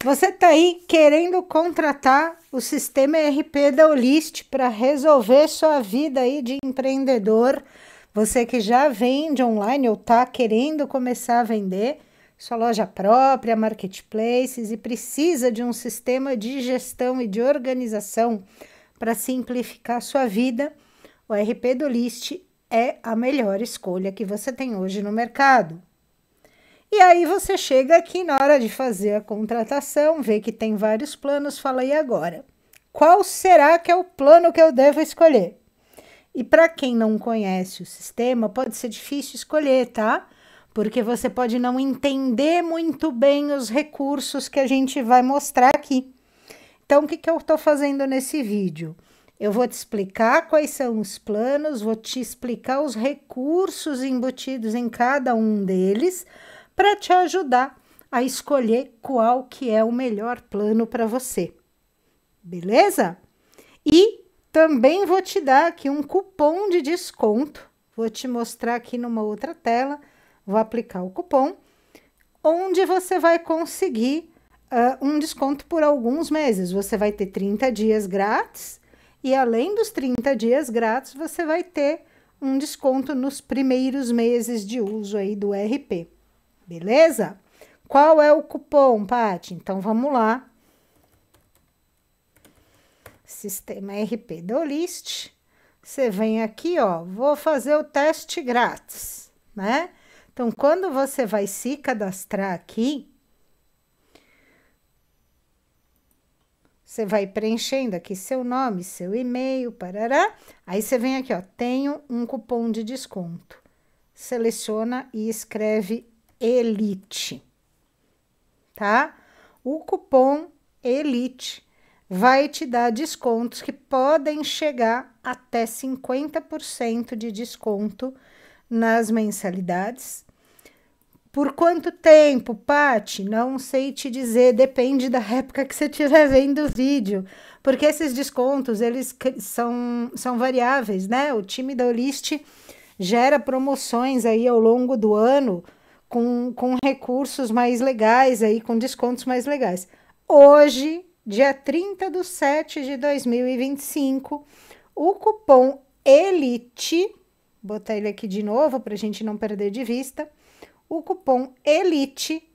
Você está aí querendo contratar o sistema ERP da Olist para resolver sua vida aí de empreendedor. Você que já vende online ou está querendo começar a vender sua loja própria, marketplaces e precisa de um sistema de gestão e de organização para simplificar sua vida, o ERP da Olist é a melhor escolha que você tem hoje no mercado. E aí você chega aqui na hora de fazer a contratação, vê que tem vários planos, fala, e agora? Qual será que é o plano que eu devo escolher? E para quem não conhece o sistema, pode ser difícil escolher, tá? Porque você pode não entender muito bem os recursos que a gente vai mostrar aqui. Então, o que eu estou fazendo nesse vídeo? Eu vou te explicar quais são os planos, vou te explicar os recursos embutidos em cada um deles, para te ajudar a escolher qual que é o melhor plano para você. Beleza? E também vou te dar aqui um cupom de desconto. Vou te mostrar aqui numa outra tela. Vou aplicar o cupom, onde você vai conseguir um desconto por alguns meses. Você vai ter 30 dias grátis e além dos 30 dias grátis, você vai ter um desconto nos primeiros meses de uso aí do ERP. Beleza? Qual é o cupom, Paty? Então, vamos lá. Sistema ERP da Olist. Você vem aqui, ó, vou fazer o teste grátis, né? Então, quando você vai se cadastrar aqui, você vai preenchendo aqui seu nome, seu e-mail, parará. Aí, você vem aqui, ó, tenho um cupom de desconto. Seleciona e escreve Elite, tá? O cupom Elite vai te dar descontos que podem chegar até 50% de desconto nas mensalidades. Por quanto tempo, Paty? Não sei te dizer, depende da época que você estiver vendo o vídeo, porque esses descontos, eles são variáveis, né? O time da Olist gera promoções aí ao longo do ano, com recursos mais legais aí, com descontos mais legais. Hoje, dia 30/7/2025, o cupom ELITE, vou botar ele aqui de novo para a gente não perder de vista, o cupom ELITE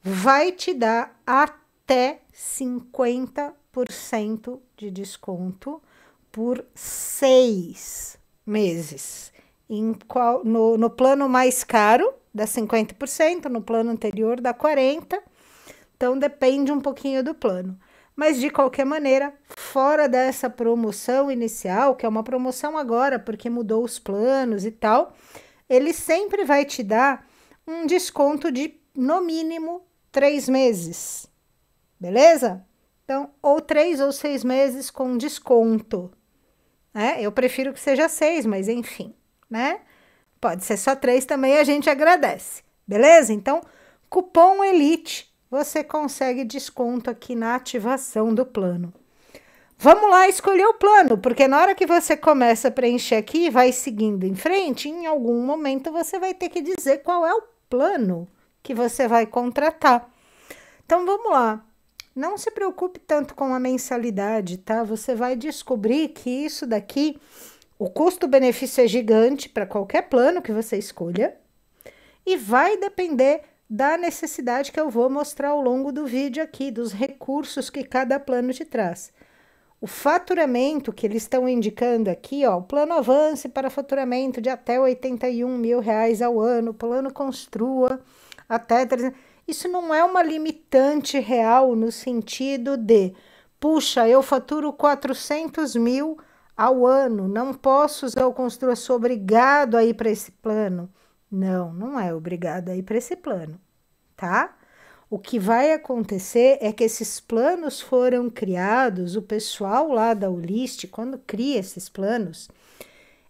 vai te dar até 50% de desconto por 6 meses. No plano mais caro, dá 50%, no plano anterior dá 40%, então depende um pouquinho do plano. Mas de qualquer maneira, fora dessa promoção inicial, que é uma promoção agora, porque mudou os planos e tal, ele sempre vai te dar um desconto de, no mínimo, 3 meses, beleza? Então, ou 3 ou 6 meses com desconto, né? Eu prefiro que seja 6, mas enfim, né? Pode ser só 3 também, a gente agradece, beleza? Então, cupom ELITE, você consegue desconto aqui na ativação do plano. Vamos lá escolher o plano, porque na hora que você começa a preencher aqui e vai seguindo em frente, em algum momento você vai ter que dizer qual é o plano que você vai contratar. Então, vamos lá. Não se preocupe tanto com a mensalidade, tá? Você vai descobrir que isso daqui, o custo-benefício é gigante para qualquer plano que você escolha e vai depender da necessidade que eu vou mostrar ao longo do vídeo aqui, dos recursos que cada plano te traz. O faturamento que eles estão indicando aqui, ó, o plano avance para faturamento de até R$81 mil ao ano, o plano construa até 300. Isso não é uma limitante real no sentido de, puxa, eu faturo 400 mil ao ano, não posso usar o construa, sou obrigado a ir para esse plano. Não, não é obrigado a ir para esse plano, tá? O que vai acontecer é que esses planos foram criados, o pessoal lá da Olist, quando cria esses planos,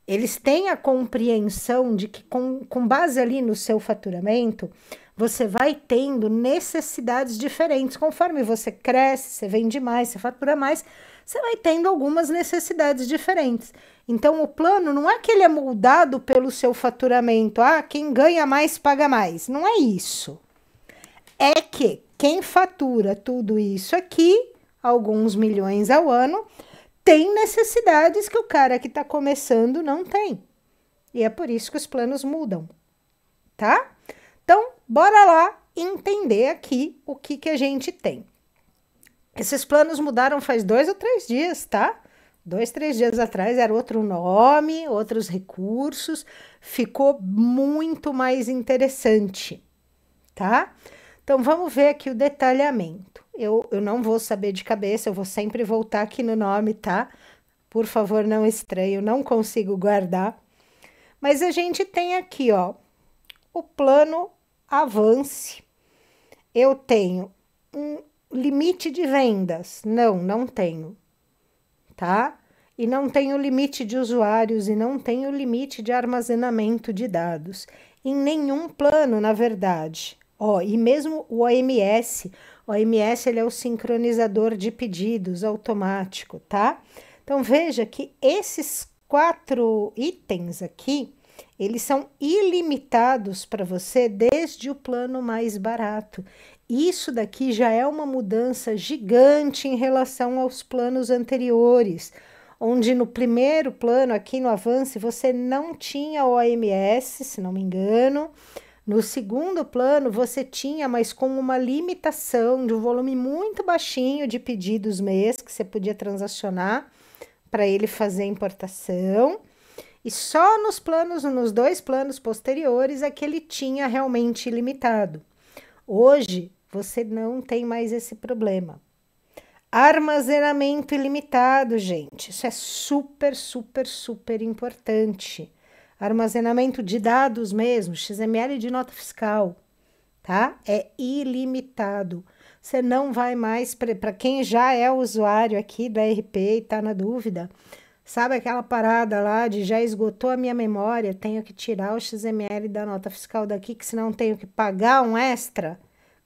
eles têm a compreensão de que com base ali no seu faturamento, você vai tendo necessidades diferentes. Conforme você cresce, você vende mais, você fatura mais, você vai tendo algumas necessidades diferentes. Então, o plano não é que ele é moldado pelo seu faturamento. Ah, quem ganha mais paga mais. Não é isso. É que quem fatura tudo isso aqui, alguns milhões ao ano, tem necessidades que o cara que está começando não tem. E é por isso que os planos mudam, tá? Então, bora lá entender aqui o que a gente tem. Esses planos mudaram faz 2 ou 3 dias, tá? 2, 3 dias atrás era outro nome, outros recursos, ficou muito mais interessante, tá? Então, vamos ver aqui o detalhamento. Eu não vou saber de cabeça, eu vou sempre voltar aqui no nome, tá? Por favor, não estranhe, eu não consigo guardar. Mas a gente tem aqui, ó, o plano Avance. Eu tenho um limite de vendas? Não tenho, tá? E não tenho limite de usuários e não tenho limite de armazenamento de dados. Em nenhum plano, na verdade. Ó, e mesmo o OMS ele é o sincronizador de pedidos automático, tá? Então, veja que esses 4 itens aqui, eles são ilimitados para você desde o plano mais barato. Isso daqui já é uma mudança gigante em relação aos planos anteriores, onde no primeiro plano, aqui no Avance, você não tinha OMS, se não me engano. No segundo plano, você tinha, mas com uma limitação de um volume muito baixinho de pedidos mês que você podia transacionar para ele fazer a importação. E só nos 2 planos posteriores é que ele tinha realmente ilimitado. Hoje, você não tem mais esse problema. Armazenamento ilimitado, gente. Isso é super, super, super importante. Armazenamento de dados mesmo, XML de nota fiscal, tá? É ilimitado. Você não vai mais, para quem já é usuário aqui da RP e tá na dúvida, sabe aquela parada lá de já esgotou a minha memória, tenho que tirar o XML da nota fiscal daqui, que senão tenho que pagar um extra?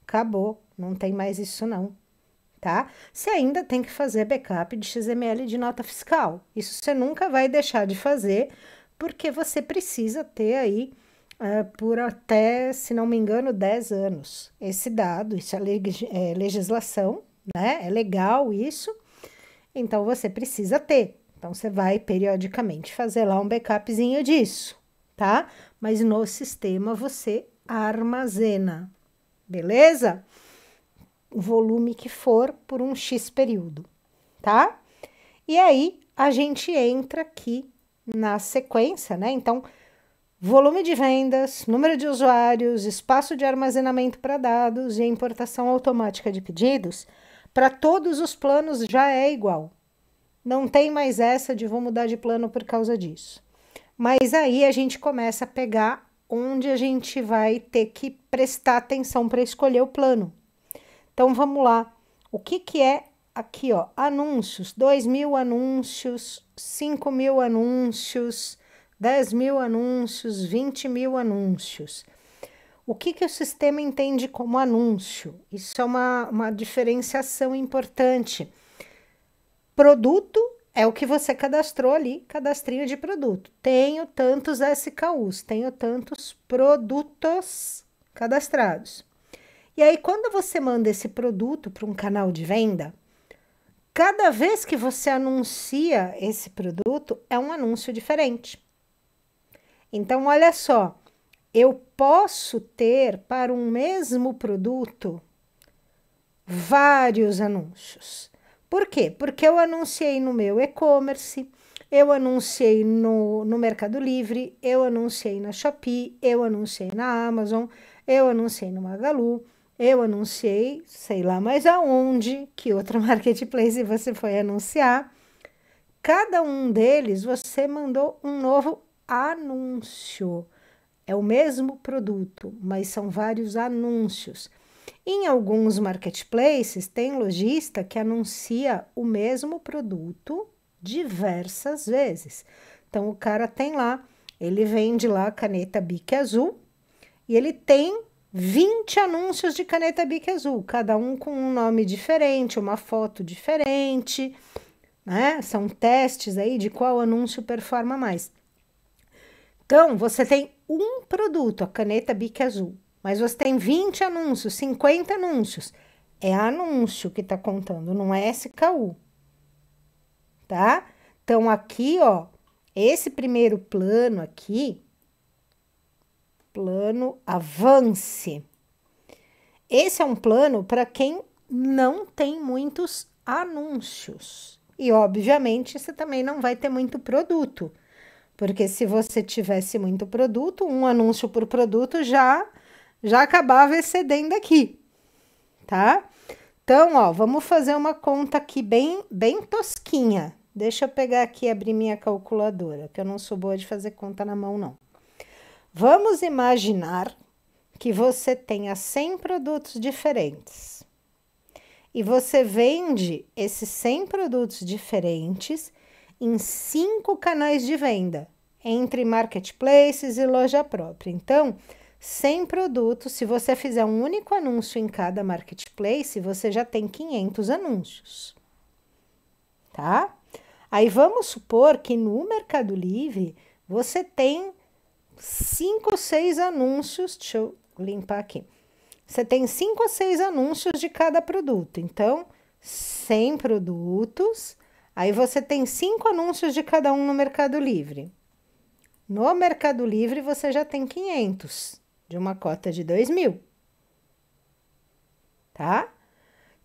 Acabou, não tem mais isso não, tá? Você ainda tem que fazer backup de XML de nota fiscal. Isso você nunca vai deixar de fazer, porque você precisa ter aí, por até, se não me engano, 10 anos. Esse dado, isso é legislação, né? É legal isso, então você precisa ter. Então, você vai periodicamente fazer lá um backupzinho disso, tá? Mas no sistema você armazena, beleza? O volume que for por um X período, tá? E aí, a gente entra aqui na sequência, né? Então, volume de vendas, número de usuários, espaço de armazenamento para dados e a importação automática de pedidos, para todos os planos já é igual. Não tem mais essa de vou mudar de plano por causa disso. Mas aí a gente começa a pegar onde a gente vai ter que prestar atenção para escolher o plano. Então, vamos lá. O que é aqui, ó? Anúncios. 2.000 anúncios, 5.000 anúncios, 10.000 anúncios, 20.000 anúncios. O que o sistema entende como anúncio? Isso é uma diferenciação importante. Produto é o que você cadastrou ali, cadastrinho de produto. Tenho tantos SKUs, tenho tantos produtos cadastrados. E aí, quando você manda esse produto para um canal de venda, cada vez que você anuncia esse produto, é um anúncio diferente. Então, olha só, eu posso ter para um mesmo produto vários anúncios. Por quê? Porque eu anunciei no meu e-commerce, eu anunciei no Mercado Livre, eu anunciei na Shopee, eu anunciei na Amazon, eu anunciei no Magalu, eu anunciei, sei lá mais aonde, que outra marketplace você foi anunciar. Cada um deles você mandou um novo anúncio. É o mesmo produto, mas são vários anúncios. Em alguns marketplaces, tem lojista que anuncia o mesmo produto diversas vezes. Então, o cara tem lá, ele vende lá caneta Bic azul e ele tem 20 anúncios de caneta Bic azul, cada um com um nome diferente, uma foto diferente, né? São testes aí de qual anúncio performa mais. Então, você tem um produto, a caneta Bic azul. mas você tem 20 anúncios, 50 anúncios. É anúncio que tá contando, não é SKU, tá? Então, aqui, ó, esse primeiro plano aqui, plano Avance. Esse é um plano para quem não tem muitos anúncios. E, obviamente, você também não vai ter muito produto. Porque se você tivesse muito produto, um anúncio por produto já acabava excedendo aqui, tá? Então, ó, vamos fazer uma conta aqui bem tosquinha. Deixa eu pegar aqui e abrir minha calculadora, que eu não sou boa de fazer conta na mão, não. Vamos imaginar que você tenha 100 produtos diferentes. E você vende esses 100 produtos diferentes em 5 canais de venda, entre marketplaces e loja própria. Então, 100 produtos, se você fizer um único anúncio em cada marketplace, você já tem 500 anúncios, tá? Aí vamos supor que no Mercado Livre você tem 5 ou 6 anúncios, deixa eu limpar aqui. Você tem 5 ou 6 anúncios de cada produto. Então, 100 produtos, aí você tem 5 anúncios de cada um no Mercado Livre. No Mercado Livre você já tem 500, de uma cota de 2.000, tá?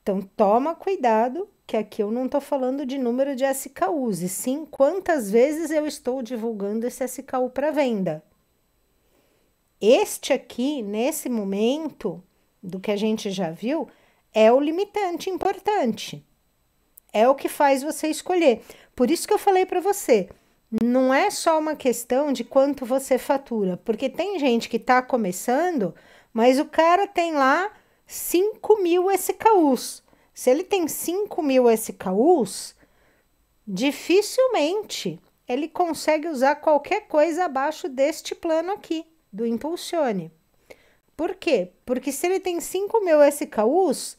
Então, toma cuidado, que aqui eu não estou falando de número de SKUs, e sim quantas vezes eu estou divulgando esse SKU para venda. Este aqui, nesse momento, do que a gente já viu, é o limitante importante. É o que faz você escolher. Por isso que eu falei para você, não é só uma questão de quanto você fatura, porque tem gente que está começando, mas o cara tem lá 5.000 SKUs. Se ele tem 5.000 SKUs, dificilmente ele consegue usar qualquer coisa abaixo deste plano aqui, do Impulsione. Por quê? Porque se ele tem 5.000 SKUs,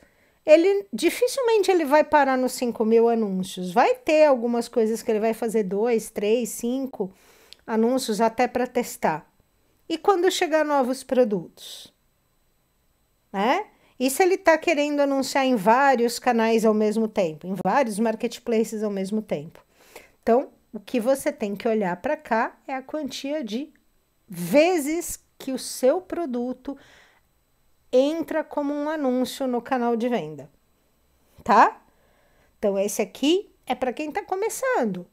dificilmente ele vai parar nos 5.000 anúncios. Vai ter algumas coisas que ele vai fazer 2, 3, 5 anúncios até para testar. E quando chegar novos produtos? Né? E se ele está querendo anunciar em vários canais ao mesmo tempo, em vários marketplaces ao mesmo tempo? Então, o que você tem que olhar para cá é a quantia de vezes que o seu produto entra como um anúncio no canal de venda, tá? Então, esse aqui é para quem está começando.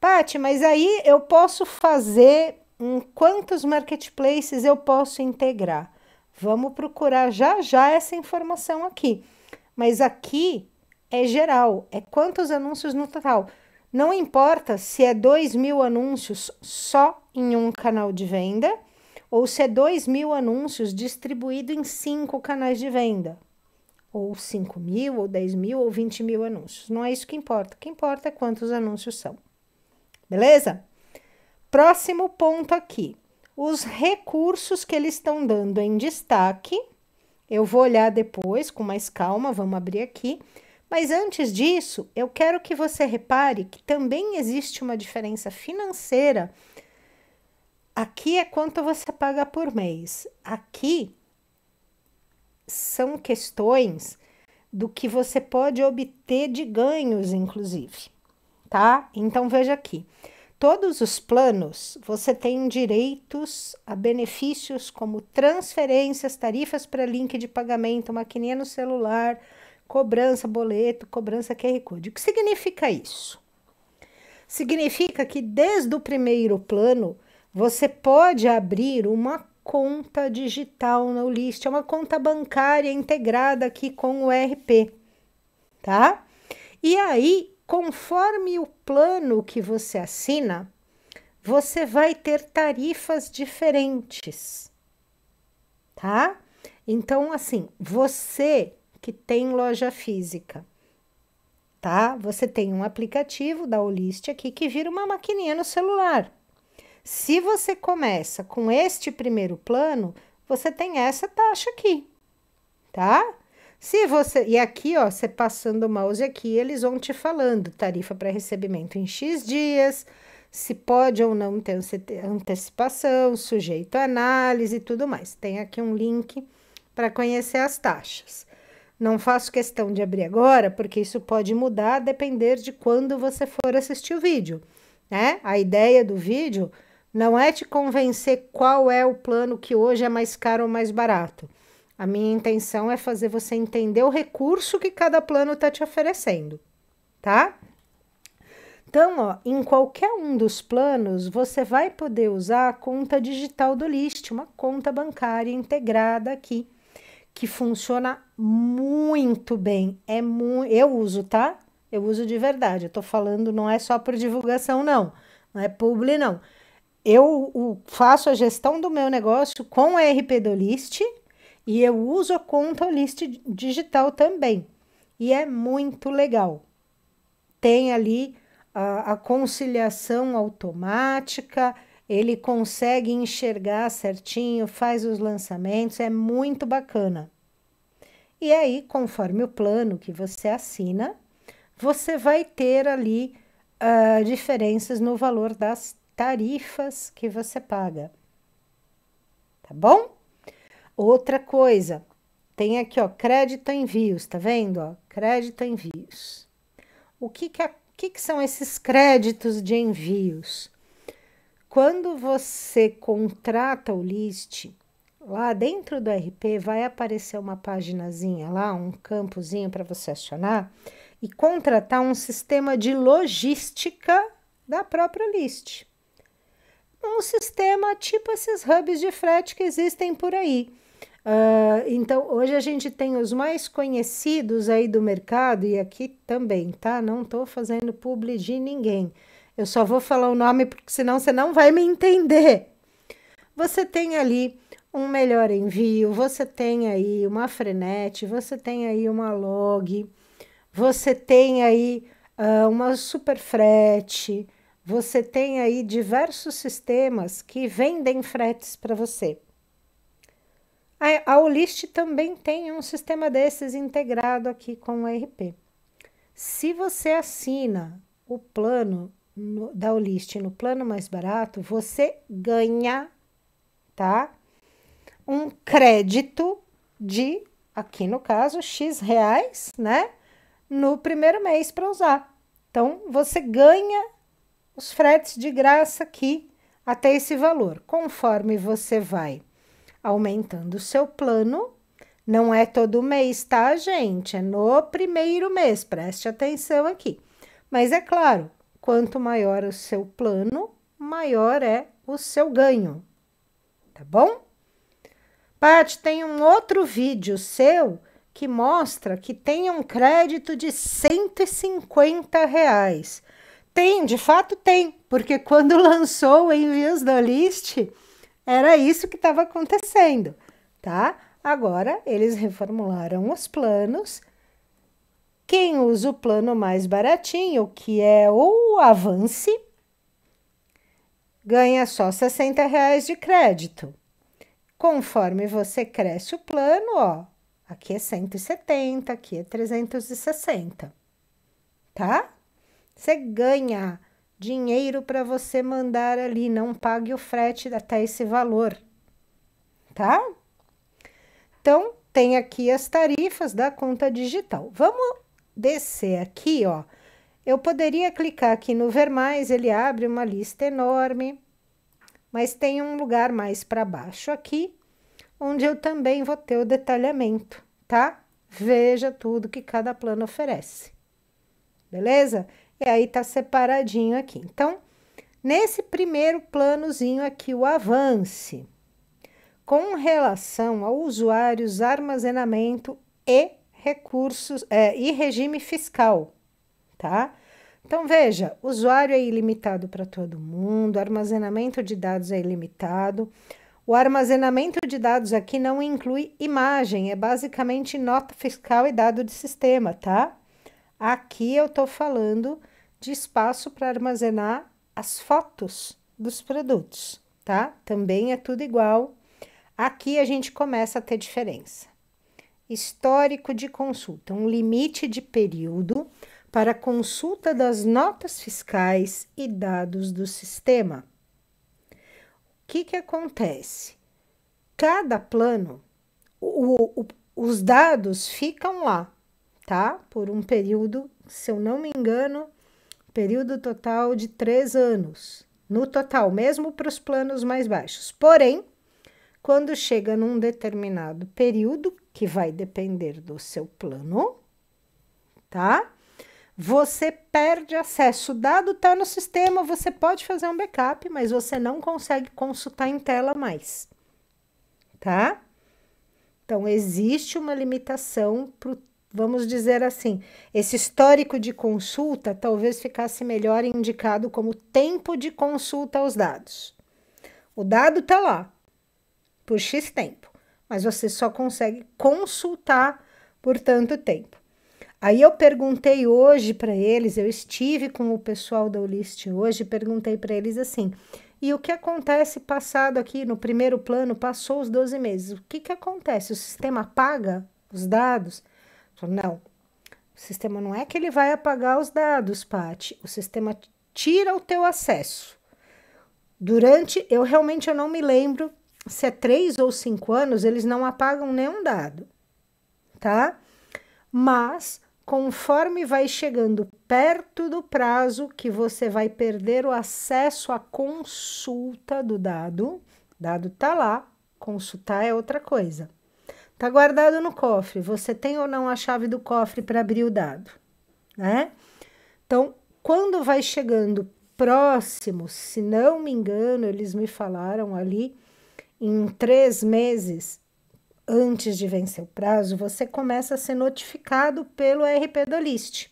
Paty, mas aí eu posso fazer em quantos marketplaces eu posso integrar? Vamos procurar já essa informação aqui. Mas aqui é geral, é quantos anúncios no total. Não importa se é 2.000 anúncios só em um canal de venda, ou se é 2.000 anúncios distribuído em 5 canais de venda, ou 5.000, ou 10.000, ou 20.000 anúncios. Não é isso que importa. O que importa é quantos anúncios são. Beleza? Próximo ponto aqui. Os recursos que eles estão dando em destaque. Eu vou olhar depois com mais calma, vamos abrir aqui. Mas antes disso, eu quero que você repare que também existe uma diferença financeira. Aqui é quanto você paga por mês. Aqui são questões do que você pode obter de ganhos, inclusive, tá? Então, veja aqui. Todos os planos, você tem direitos a benefícios como transferências, tarifas para link de pagamento, maquininha no celular, cobrança, boleto, cobrança QR Code. O que significa isso? Significa que desde o primeiro plano, você pode abrir uma conta digital na Olist, é uma conta bancária integrada aqui com o ERP, tá? E aí, conforme o plano que você assina, você vai ter tarifas diferentes, tá? Então, assim, você que tem loja física, tá? Você tem um aplicativo da Olist aqui que vira uma maquininha no celular. Se você começa com este primeiro plano, você tem essa taxa aqui, tá? E aqui, ó, você passando o mouse aqui, eles vão te falando tarifa para recebimento em X dias, se pode ou não ter antecipação, sujeito a análise e tudo mais. Tem aqui um link para conhecer as taxas. Não faço questão de abrir agora, porque isso pode mudar a depender de quando você for assistir o vídeo, né? A ideia do vídeo não é te convencer qual é o plano que hoje é mais caro ou mais barato. A minha intenção é fazer você entender o recurso que cada plano está te oferecendo, tá? Então, ó, em qualquer um dos planos, você vai poder usar a conta digital do List, uma conta bancária integrada aqui, que funciona muito bem. Eu uso, tá? Eu uso de verdade. Eu tô falando, não é só por divulgação, não. Não é publi, não. Eu faço a gestão do meu negócio com a RP do List e eu uso a conta List digital também. E é muito legal. Tem ali a conciliação automática, ele consegue enxergar certinho, faz os lançamentos, é muito bacana. E aí, conforme o plano que você assina, você vai ter ali diferenças no valor das tarifas que você paga. Tá bom? Outra coisa, tem aqui, ó, crédito envios, tá vendo? Ó, crédito envios. O que são esses créditos de envios? Quando você contrata o List, lá dentro do RP vai aparecer uma paginazinha lá, um campozinho para você acionar e contratar um sistema de logística da própria List. Um sistema tipo esses hubs de frete que existem por aí. Então, hoje a gente tem os mais conhecidos aí do mercado e aqui também, tá? Não tô fazendo publi de ninguém. Eu só vou falar o nome porque senão você não vai me entender. Você tem ali um Melhor Envio, você tem aí uma Frenet, você tem aí uma Log, você tem aí uma Superfrete, você tem aí diversos sistemas que vendem fretes para você. A Olist também tem um sistema desses integrado aqui com o RP. Se você assina o plano da Olist no plano mais barato, você ganha, tá? Um crédito de, aqui no caso, X reais, né? No primeiro mês para usar. Então, você ganha os fretes de graça aqui até esse valor. Conforme você vai aumentando o seu plano, não é todo mês, tá, gente? É no primeiro mês, preste atenção aqui. Mas é claro, quanto maior o seu plano, maior é o seu ganho, tá bom? Paty, tem um outro vídeo seu que mostra que tem um crédito de R$150. Tem, de fato tem, porque quando lançou o Envios da List, era isso que estava acontecendo, tá? Agora, eles reformularam os planos. Quem usa o plano mais baratinho, que é o Avance, ganha só R$60 de crédito. Conforme você cresce o plano, ó, aqui é 170, aqui é 360, tá? Você ganha dinheiro para você mandar ali, não pague o frete até esse valor, tá? Então, tem aqui as tarifas da conta digital. Vamos descer aqui, ó. Eu poderia clicar aqui no Ver Mais, ele abre uma lista enorme, mas tem um lugar mais para baixo aqui, onde eu também vou ter o detalhamento, tá? Veja tudo que cada plano oferece, beleza? E aí tá separadinho aqui. Então, nesse primeiro planozinho aqui, o Avance, com relação a usuários, armazenamento e recursos e regime fiscal, tá? Então, veja, usuário é ilimitado para todo mundo, armazenamento de dados é ilimitado. O armazenamento de dados aqui não inclui imagem, é basicamente nota fiscal e dado de sistema, tá? Aqui eu tô falando de espaço para armazenar as fotos dos produtos, tá? Também é tudo igual. Aqui a gente começa a ter diferença. Histórico de consulta, um limite de período para consulta das notas fiscais e dados do sistema. O que acontece? Cada plano, os dados ficam lá, tá? Por um período, se eu não me engano, período total de 3 anos. No total, mesmo para os planos mais baixos. Porém, quando chega num determinado período, que vai depender do seu plano, tá? Você perde acesso. O dado está no sistema, você pode fazer um backup, mas você não consegue consultar em tela mais, tá? Então, existe uma limitação pro, vamos dizer assim, esse histórico de consulta talvez ficasse melhor indicado como tempo de consulta aos dados. O dado está lá por X tempo, mas você só consegue consultar por tanto tempo. Aí eu perguntei hoje para eles, eu estive com o pessoal da Olist hoje, perguntei para eles assim, e o que acontece passado aqui no primeiro plano, passou os 12 meses, o que acontece? O sistema apaga os dados? Não, o sistema não é que ele vai apagar os dados, Paty, o sistema tira o teu acesso. Durante, eu não me lembro se é 3 ou 5 anos, eles não apagam nenhum dado, tá? Mas, conforme vai chegando perto do prazo que você vai perder o acesso à consulta do dado, o dado tá lá, consultar é outra coisa. Tá guardado no cofre, você tem ou não a chave do cofre para abrir o dado, né? Então, quando vai chegando próximo, se não me engano, eles me falaram ali, em 3 meses antes de vencer o prazo, você começa a ser notificado pelo RP da Olist.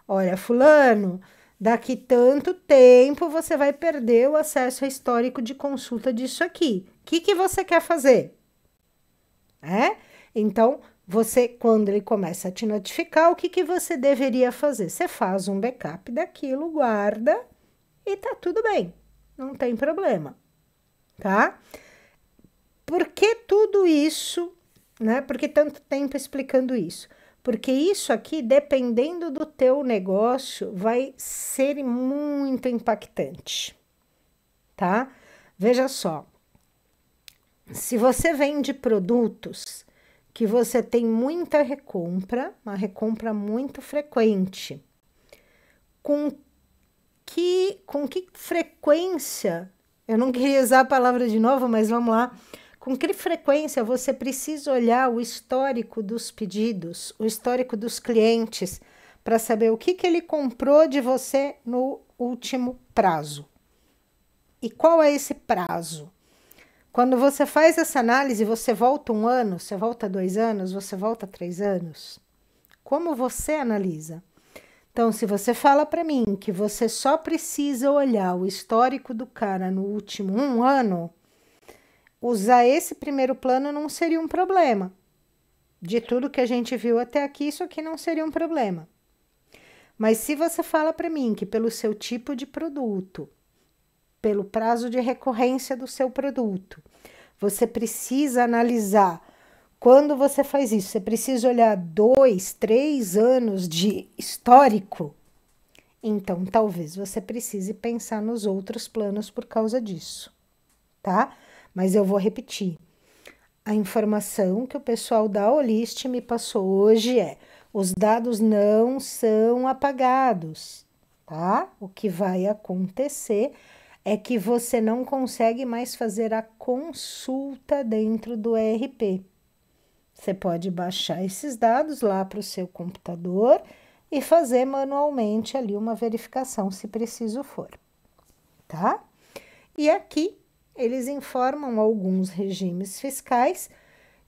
Olha, fulano, daqui tanto tempo você vai perder o acesso a histórico de consulta disso aqui. O que você quer fazer? Então, você, quando ele começa a te notificar, o que você deveria fazer? Você faz um backup daquilo, guarda e tá tudo bem, não tem problema, tá? Por que tudo isso, né? Por que tanto tempo explicando isso? Porque isso aqui, dependendo do teu negócio, vai ser muito impactante, tá? Veja só, se você vende produtos que você tem muita recompra, uma recompra muito frequente, com que frequência, eu não queria usar a palavra de novo, mas vamos lá, com que frequência você precisa olhar o histórico dos pedidos, o histórico dos clientes, para saber o que ele comprou de você no último prazo. E qual é esse prazo? Quando você faz essa análise, você volta 1 ano, você volta 2 anos, você volta 3 anos. Como você analisa? Então, se você fala para mim que você só precisa olhar o histórico do cara no último 1 ano, usar esse primeiro plano não seria um problema. De tudo que a gente viu até aqui, isso aqui não seria um problema. Mas se você fala para mim que pelo seu tipo de produto, pelo prazo de recorrência do seu produto, você precisa analisar. Quando você faz isso, você precisa olhar 2, 3 anos de histórico, então talvez você precise pensar nos outros planos por causa disso, tá? Mas eu vou repetir. A informação que o pessoal da Olist me passou hoje é: os dados não são apagados, tá? O que vai acontecer é que você não consegue mais fazer a consulta dentro do ERP. Você pode baixar esses dados lá para o seu computador e fazer manualmente ali uma verificação, se preciso for, tá? E aqui eles informam alguns regimes fiscais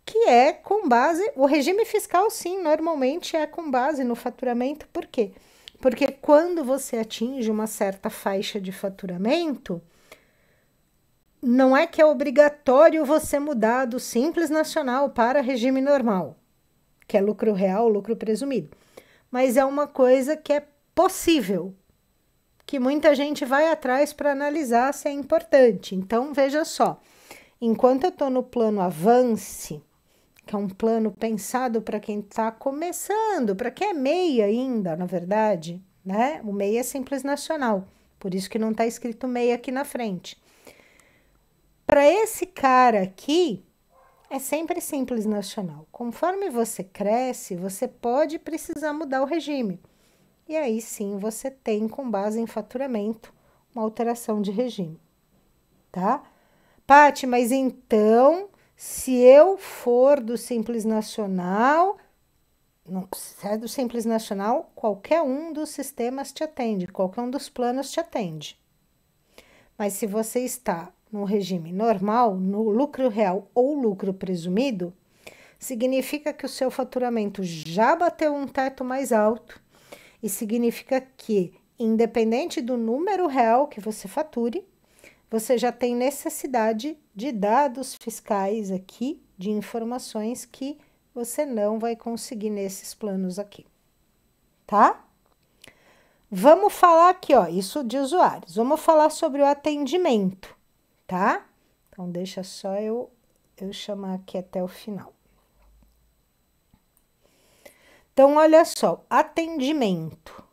que é com base... O regime fiscal, sim, normalmente é com base no faturamento. Por quê? Porque quando você atinge uma certa faixa de faturamento, não é que é obrigatório você mudar do Simples Nacional para regime normal, que é lucro real, lucro presumido. Mas é uma coisa que é possível, que muita gente vai atrás para analisar se é importante. Então, veja só, enquanto eu estou no plano Avance, que é um plano pensado para quem está começando, para quem é MEI ainda, na verdade, né? O MEI é Simples Nacional, por isso que não está escrito MEI aqui na frente. Para esse cara aqui, é sempre Simples Nacional. Conforme você cresce, você pode precisar mudar o regime. E aí sim você tem, com base em faturamento, uma alteração de regime, tá? Paty, mas então, se eu for do Simples Nacional, não, se é do Simples Nacional, qualquer um dos sistemas te atende, qualquer um dos planos te atende. Mas se você está no regime normal, no lucro real ou lucro presumido, significa que o seu faturamento já bateu um teto mais alto e significa que, independente do número real que você fature, você já tem necessidade de dados fiscais aqui, de informações que você não vai conseguir nesses planos aqui, tá? Vamos falar aqui, ó, isso de usuários. Vamos falar sobre o atendimento, tá? Então, deixa só eu chamar aqui até o final. Então, olha só, atendimento.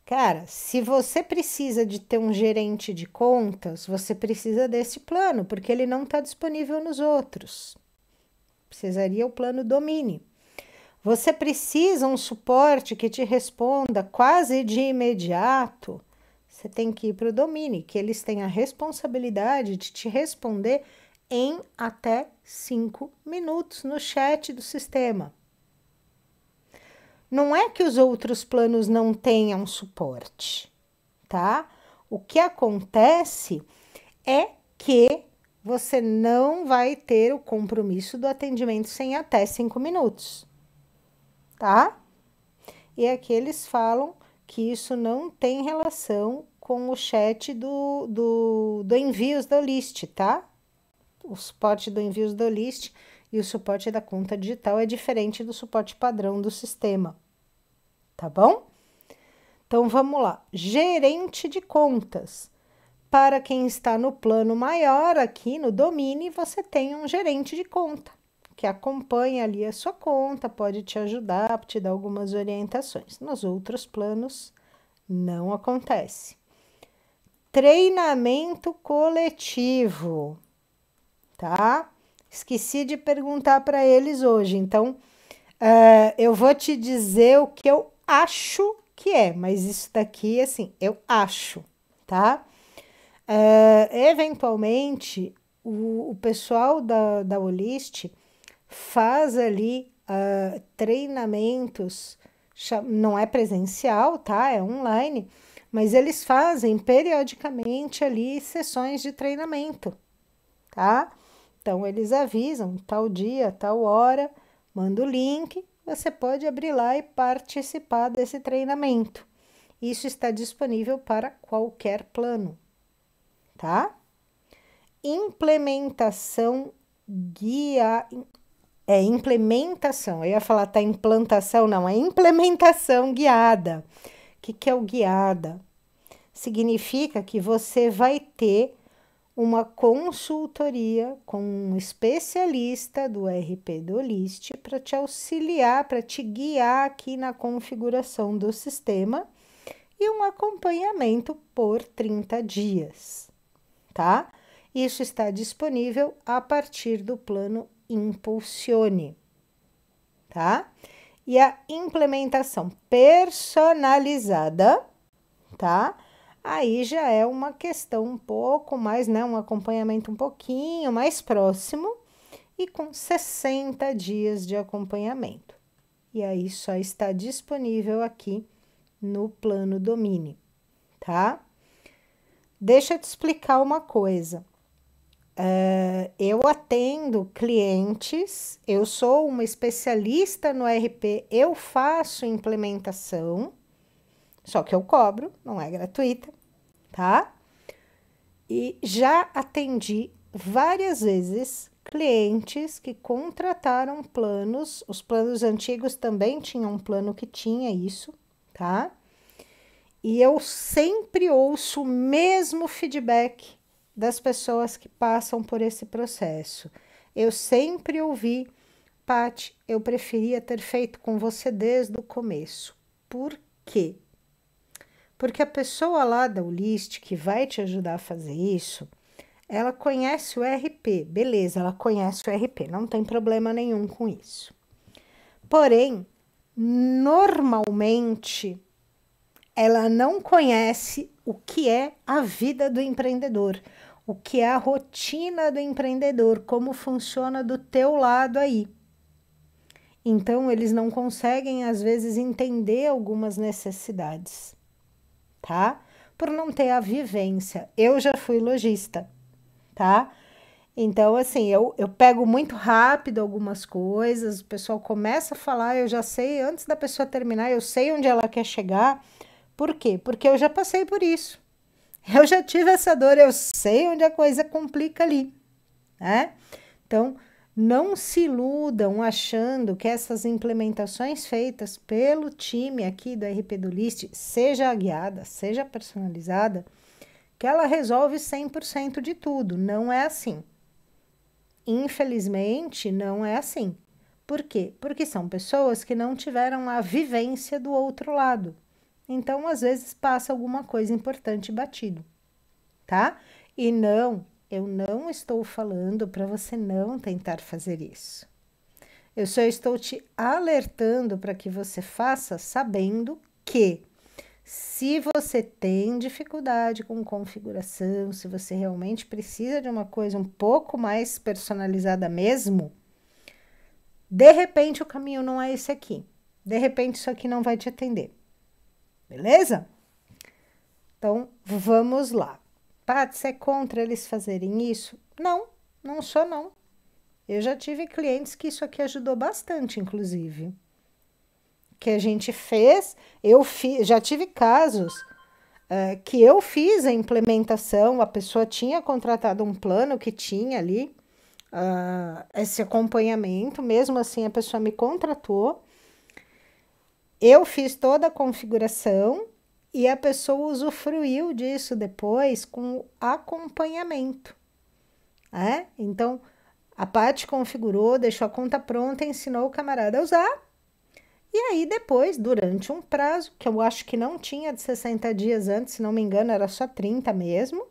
Cara, se você precisa de ter um gerente de contas, você precisa desse plano, porque ele não está disponível nos outros. Precisaria o plano Domini. Você precisa um suporte que te responda quase de imediato. Você tem que ir para o Domini, que eles têm a responsabilidade de te responder em até 5 minutos no chat do sistema. Não é que os outros planos não tenham suporte, tá? O que acontece é que você não vai ter o compromisso do atendimento sem até 5 minutos, tá? E aqui eles falam que isso não tem relação com o chat do envios do list, tá? O suporte do envios do list e o suporte da conta digital é diferente do suporte padrão do sistema, tá bom? Então, vamos lá. Gerente de contas. Para quem está no plano maior, aqui no Domini, você tem um gerente de conta, que acompanha ali a sua conta, pode te ajudar, te dar algumas orientações. Nos outros planos, não acontece. Treinamento coletivo, tá? Esqueci de perguntar para eles hoje, então eu vou te dizer o que eu acho que é, mas isso daqui, assim, eu acho, tá? Eventualmente, o pessoal da Olist faz ali treinamentos, não é presencial, tá? É online, mas eles fazem periodicamente ali sessões de treinamento, tá? Então, eles avisam tal dia, tal hora, manda o link, você pode abrir lá e participar desse treinamento. Isso está disponível para qualquer plano, tá? Implementação implementação, eu ia falar tá implantação, não, é implementação guiada. O que é o guiada? Significa que você vai ter uma consultoria com um especialista do RP do Olist para te auxiliar, para te guiar aqui na configuração do sistema e um acompanhamento por 30 dias, tá? Isso está disponível a partir do plano Impulsione, tá? E a implementação personalizada, tá? Aí já é uma questão um pouco mais, né? Um acompanhamento um pouquinho mais próximo e com 60 dias de acompanhamento. E aí só está disponível aqui no plano Domini, tá? Deixa eu te explicar uma coisa. Eu atendo clientes, eu sou uma especialista no RP, eu faço implementação, só que eu cobro, não é gratuita, tá? E já atendi várias vezes clientes que contrataram planos, os planos antigos também tinham um plano que tinha isso, tá? E eu sempre ouço o mesmo feedback das pessoas que passam por esse processo. Eu sempre ouvi Paty, eu preferia ter feito com você desde o começo. Por quê? Porque a pessoa lá da Ulist que vai te ajudar a fazer isso, ela conhece o RP, beleza, ela conhece o RP, não tem problema nenhum com isso. Porém, normalmente, ela não conhece o que é a vida do empreendedor, o que é a rotina do empreendedor, como funciona do teu lado aí. Então, eles não conseguem, às vezes, entender algumas necessidades, tá? Por não ter a vivência. Eu já fui lojista, tá? Então, assim, eu pego muito rápido algumas coisas, o pessoal começa a falar, eu já sei, antes da pessoa terminar, eu sei onde ela quer chegar. Por quê? Porque eu já passei por isso. Eu já tive essa dor, eu sei onde a coisa complica ali, né? Então, não se iludam achando que essas implementações feitas pelo time aqui do RP do List, seja guiada, seja personalizada, que ela resolve 100% de tudo. Não é assim. Infelizmente, não é assim. Por quê? Porque são pessoas que não tiveram a vivência do outro lado. Então, às vezes, passa alguma coisa importante batido, tá? E não, eu não estou falando para você não tentar fazer isso. Eu só estou te alertando para que você faça sabendo que se você tem dificuldade com configuração, se você realmente precisa de uma coisa um pouco mais personalizada mesmo, de repente o caminho não é esse aqui. De repente isso aqui não vai te atender. Beleza? Então, vamos lá. Paty, você é contra eles fazerem isso? Não, não sou não. Eu já tive clientes que isso aqui ajudou bastante, inclusive. Que a gente fez, já tive casos que eu fiz a implementação, a pessoa tinha contratado um plano que tinha ali esse acompanhamento, mesmo assim a pessoa me contratou, eu fiz toda a configuração e a pessoa usufruiu disso depois com acompanhamento. Então, a Paty configurou, deixou a conta pronta, ensinou o camarada a usar. E aí depois, durante um prazo, que eu acho que não tinha de 60 dias antes, se não me engano, era só 30 mesmo,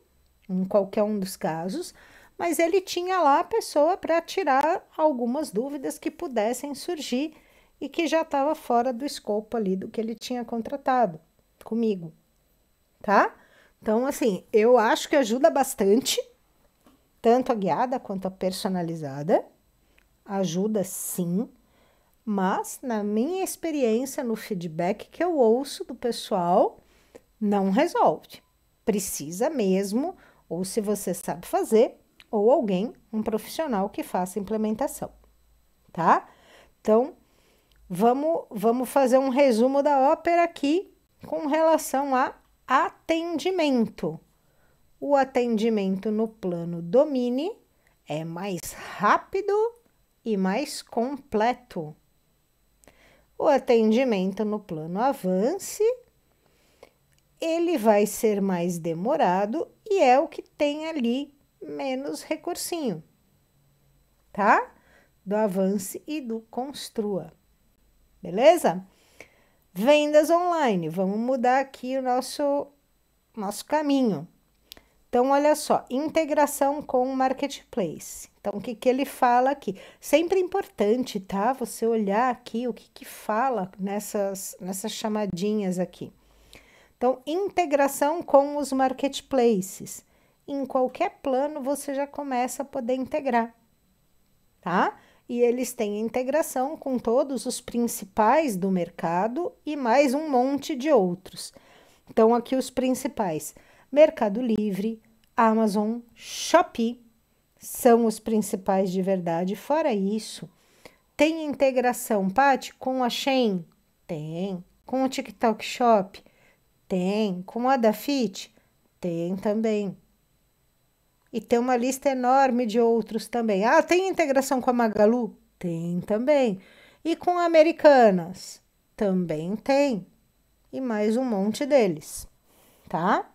em qualquer um dos casos, mas ele tinha lá a pessoa para tirar algumas dúvidas que pudessem surgir e que já estava fora do escopo ali do que ele tinha contratado comigo, tá? Então, assim, eu acho que ajuda bastante, tanto a guiada quanto a personalizada, ajuda sim. Mas, na minha experiência, no feedback que eu ouço do pessoal, não resolve. Precisa mesmo, ou se você sabe fazer, ou alguém, um profissional que faça implementação, tá? Então, vamos fazer um resumo da ópera aqui com relação a atendimento. O atendimento no plano Domine é mais rápido e mais completo. O atendimento no plano Avance, ele vai ser mais demorado e é o que tem ali menos recursinho, tá? Do Avance e do Construa, beleza? Vendas online, vamos mudar aqui o nosso caminho. Então, olha só, integração com o Marketplace. Então, o que ele fala aqui? Sempre importante, tá? Você olhar aqui o que fala nessas chamadinhas aqui. Então, integração com os marketplaces. Em qualquer plano, você já começa a poder integrar, tá? E eles têm integração com todos os principais do mercado e mais um monte de outros. Então, aqui os principais: Mercado Livre, Amazon, Shopee, são os principais de verdade. Fora isso, tem integração, Paty, com a Shein? Tem. Com o TikTok Shop? Tem. Com a Dafit? Tem também. E tem uma lista enorme de outros também. Ah, tem integração com a Magalu? Tem também. E com a Americanas? Também tem. E mais um monte deles, tá?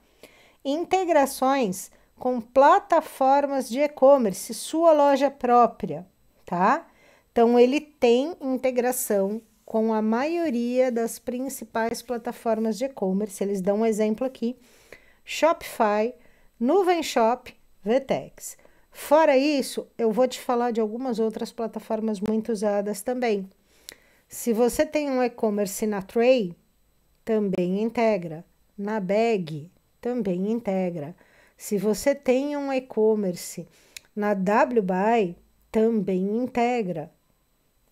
Integrações com plataformas de e-commerce, sua loja própria, tá? Então, ele tem integração com a maioria das principais plataformas de e-commerce. Eles dão um exemplo aqui: Shopify, Nuvem Shop, Vtex. Fora isso, eu vou te falar de algumas outras plataformas muito usadas também. Se você tem um e-commerce na Tray, também integra. Na Bag, também integra. Se você tem um e-commerce na WBuy, também integra.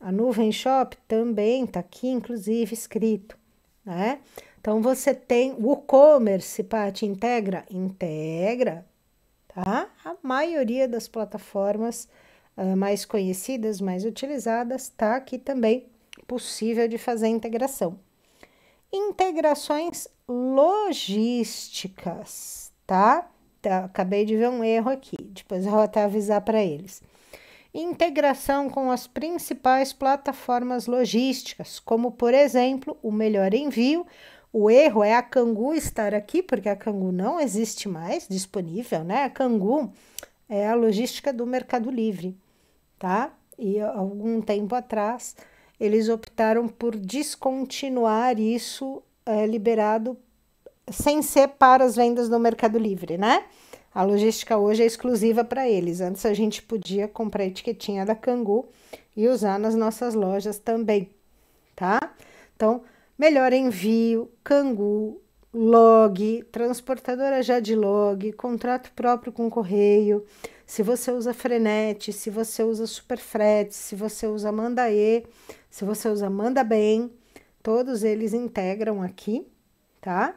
A Nuvem Shop também está aqui, inclusive, escrito, né? Então, você tem o WooCommerce, Paty, integra? Integra, tá? A maioria das plataformas mais conhecidas, mais utilizadas, está aqui também possível de fazer integração. Integrações logísticas, tá? Acabei de ver um erro aqui, depois eu vou até avisar para eles. Integração com as principais plataformas logísticas, como, por exemplo, o Melhor Envio. O erro é a Kangu estar aqui, porque a Kangu não existe mais disponível, né? A Kangu é a logística do Mercado Livre, tá? E algum tempo atrás, eles optaram por descontinuar isso liberado sem ser para as vendas do Mercado Livre, né? A logística hoje é exclusiva para eles. Antes a gente podia comprar a etiquetinha da Kangu e usar nas nossas lojas também, tá? Então, Melhor Envio, Kangu, Log, transportadora já de log, contrato próprio com correio. Se você usa Frenet, se você usa Superfrete, se você usa Mandae, se você usa Mandabem, todos eles integram aqui, tá?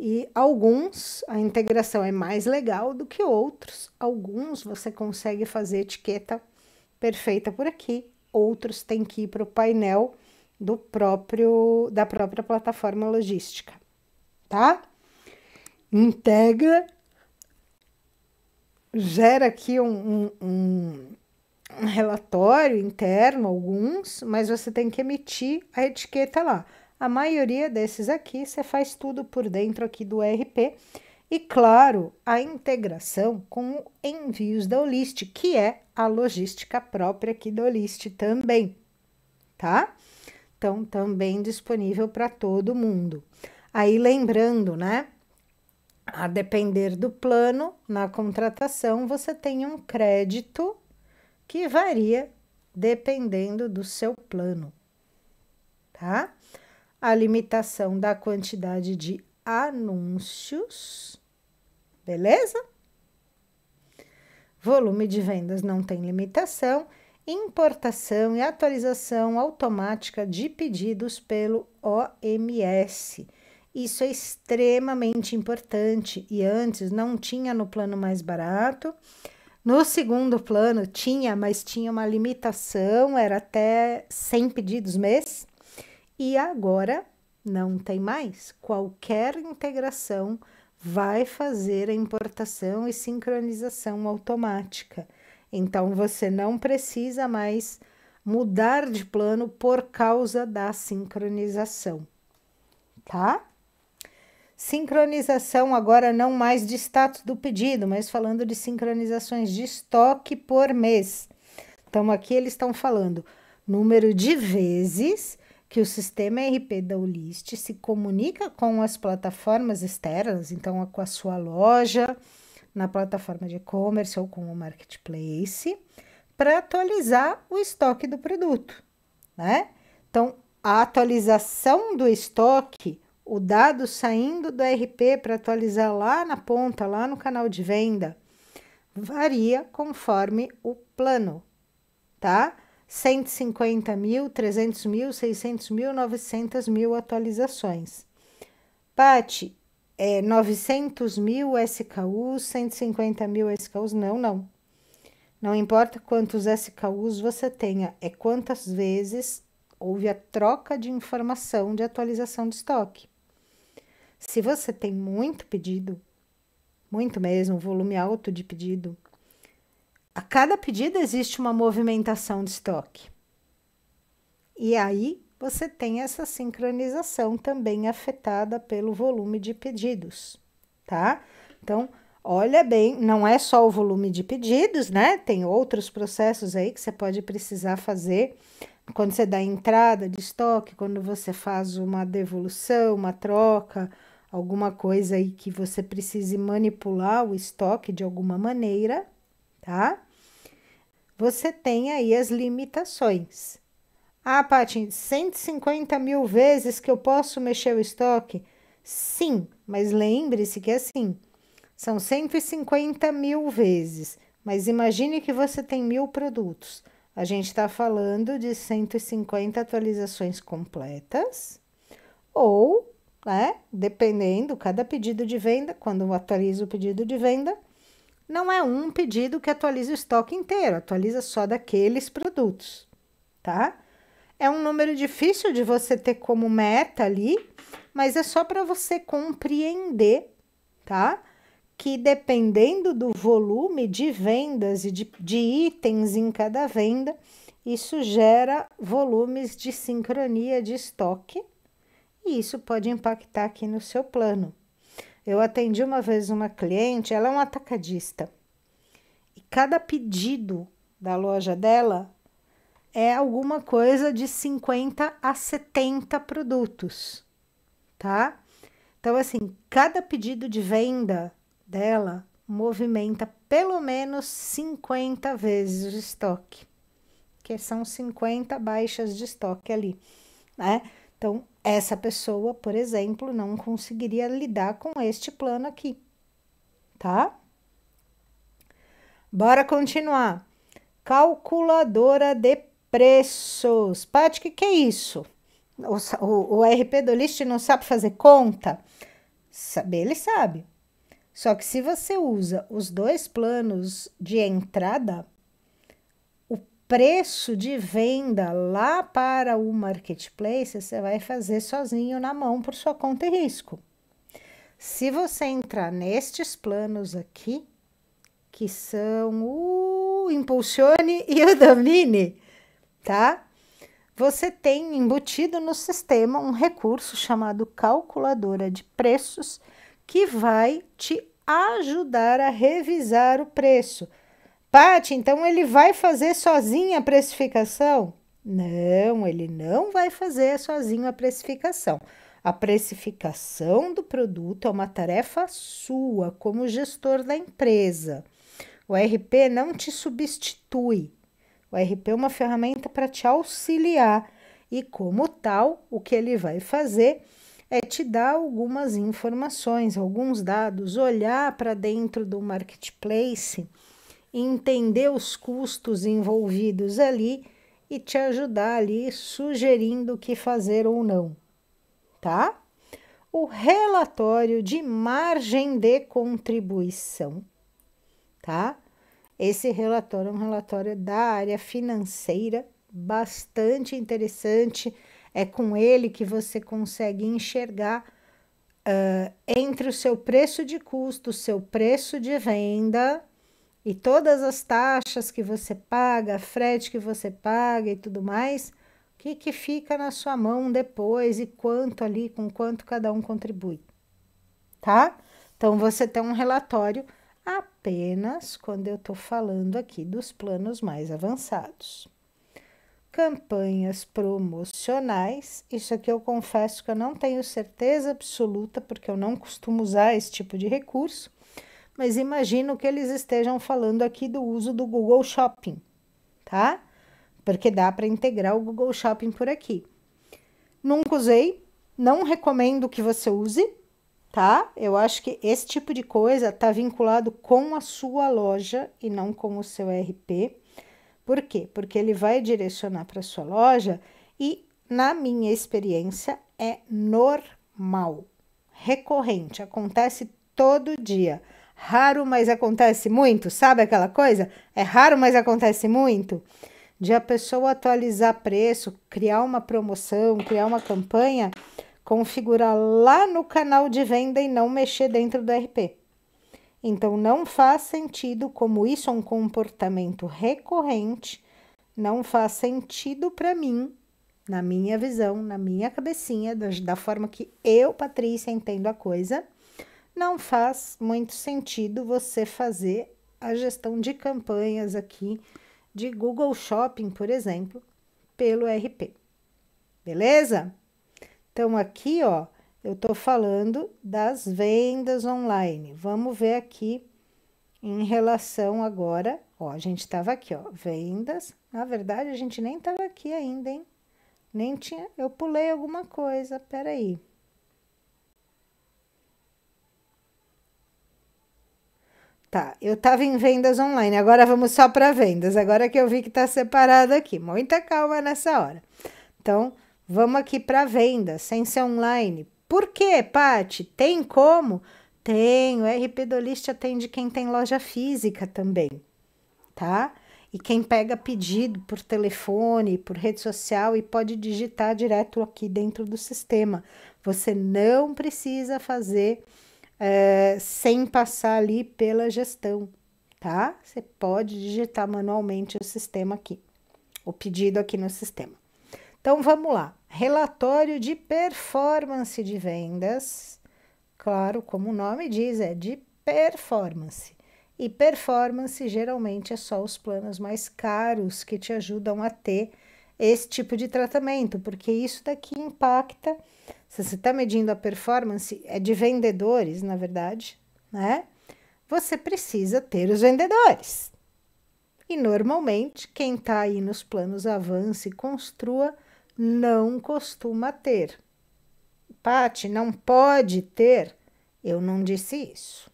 E alguns, a integração é mais legal do que outros. Alguns você consegue fazer etiqueta perfeita por aqui. Outros tem que ir para o painel da própria plataforma logística, tá? Integra, gera aqui um relatório interno, alguns, mas você tem que emitir a etiqueta lá. A maioria desses aqui, você faz tudo por dentro aqui do ERP. E, claro, a integração com envios da Olist, que é a logística própria aqui da Olist também, tá? Então, também disponível para todo mundo. Aí, lembrando, né? A depender do plano, na contratação, você tem um crédito que varia dependendo do seu plano, tá? A limitação da quantidade de anúncios, beleza? Volume de vendas não tem limitação. Importação e atualização automática de pedidos pelo OMS. Isso é extremamente importante e antes não tinha no plano mais barato. No segundo plano tinha, mas tinha uma limitação, era até 100 pedidos mês. E agora não tem mais. Qualquer integração vai fazer a importação e sincronização automática. Então, você não precisa mais mudar de plano por causa da sincronização, tá? Sincronização agora não mais de status do pedido, mas falando de sincronizações de estoque por mês. Então, aqui eles estão falando número de vezes que o sistema ERP da Olist se comunica com as plataformas externas, então com a sua loja, na plataforma de e-commerce ou com o marketplace, para atualizar o estoque do produto, né? Então, a atualização do estoque, o dado saindo do ERP para atualizar lá na ponta, lá no canal de venda, varia conforme o plano, tá? 150 mil, 300 mil, 600 mil, 900 mil atualizações. Paty, 900 mil SKUs, 150 mil SKUs? Não. Não importa quantos SKUs você tenha, é quantas vezes houve a troca de informação de atualização de estoque. Se você tem muito pedido, muito mesmo, volume alto de pedido, a cada pedido existe uma movimentação de estoque. E aí você tem essa sincronização também afetada pelo volume de pedidos, tá? Então, olha bem, não é só o volume de pedidos, né? Tem outros processos aí que você pode precisar fazer quando você dá entrada de estoque, quando você faz uma devolução, uma troca, alguma coisa aí que você precise manipular o estoque de alguma maneira, tá? Você tem aí as limitações. Ah, Paty, 150 mil vezes que eu posso mexer o estoque? Sim, mas lembre-se que assim, são 150 mil vezes, mas imagine que você tem 1000 produtos. A gente está falando de 150 atualizações completas, ou, né, dependendo, cada pedido de venda, quando eu atualizo o pedido de venda, não é um pedido que atualiza o estoque inteiro, atualiza só daqueles produtos, tá? É um número difícil de você ter como meta ali, mas é só para você compreender, tá? Que dependendo do volume de vendas e de itens em cada venda, isso gera volumes de sincronia de estoque e isso pode impactar aqui no seu plano. Eu atendi uma vez uma cliente, ela é um atacadista, e cada pedido da loja dela é alguma coisa de 50 a 70 produtos, tá? Então, assim, cada pedido de venda dela movimenta pelo menos 50 vezes o estoque, que são 50 baixas de estoque ali, né? Então, essa pessoa, por exemplo, não conseguiria lidar com este plano aqui, tá? Bora continuar. Calculadora de preços. Paty, o que é isso? O RP do List não sabe fazer conta? Saber, ele sabe. Só que se você usa os dois planos de entrada, o preço de venda lá para o marketplace você vai fazer sozinho na mão por sua conta e risco. Se você entrar nestes planos aqui, que são o Impulsione e o Domine, tá? Você tem embutido no sistema um recurso chamado calculadora de preços que vai te ajudar a revisar o preço. Paty, então ele vai fazer sozinho a precificação? Não, ele não vai fazer sozinho a precificação. A precificação do produto é uma tarefa sua como gestor da empresa. O RP não te substitui. O RP é uma ferramenta para te auxiliar e, como tal, o que ele vai fazer é te dar algumas informações, alguns dados, olhar para dentro do marketplace, entender os custos envolvidos ali e te ajudar ali sugerindo o que fazer ou não, tá? O relatório de margem de contribuição, tá? Esse relatório é um relatório da área financeira, bastante interessante. É com ele que você consegue enxergar entre o seu preço de custo, o seu preço de venda e todas as taxas que você paga, frete que você paga e tudo mais, o que fica na sua mão depois e quanto ali, com quanto cada um contribui, tá? Então, você tem um relatório apenas quando eu estou falando aqui dos planos mais avançados. Campanhas promocionais, isso aqui eu confesso que eu não tenho certeza absoluta, porque eu não costumo usar esse tipo de recurso, mas imagino que eles estejam falando aqui do uso do Google Shopping, tá? Porque dá para integrar o Google Shopping por aqui. Nunca usei, não recomendo que você use, tá? Eu acho que esse tipo de coisa tá vinculado com a sua loja e não com o seu RP. Por quê? Porque ele vai direcionar para sua loja e, na minha experiência, é normal, recorrente, acontece todo dia. Raro, mas acontece muito, sabe aquela coisa? É raro, mas acontece muito. De a pessoa atualizar preço, criar uma promoção, criar uma campanha, configurar lá no canal de venda e não mexer dentro do RP. Então, não faz sentido, como isso é um comportamento recorrente, não faz sentido para mim, na minha visão, na minha cabecinha, da forma que eu, Patrícia, entendo a coisa, não faz muito sentido você fazer a gestão de campanhas aqui de Google Shopping, por exemplo, pelo RP. Beleza? Então, aqui, ó, eu tô falando das vendas online. Vamos ver aqui em relação agora, ó, a gente tava aqui, ó, vendas. Na verdade, a gente nem tava aqui ainda, hein? Nem tinha, eu pulei alguma coisa, peraí. Tá, eu tava em vendas online, agora vamos só para vendas, agora que eu vi que tá separado aqui. Muita calma nessa hora. Então, vamos aqui para vendas, sem ser online. Por quê, Paty? Tem como? Tem, o RP do List atende quem tem loja física também, tá? E quem pega pedido por telefone, por rede social e pode digitar direto aqui dentro do sistema. Você não precisa fazer sem passar ali pela gestão, tá? Você pode digitar manualmente o sistema aqui, o pedido aqui no sistema. Então, vamos lá. Relatório de performance de vendas. Claro, como o nome diz, é de performance. E performance geralmente é só os planos mais caros que te ajudam a ter esse tipo de tratamento, porque isso daqui impacta. Se você está medindo a performance, é de vendedores, na verdade, né? Você precisa ter os vendedores. E normalmente, quem está aí nos planos Avance e Construa não costuma ter. Paty, não pode ter? Eu não disse isso.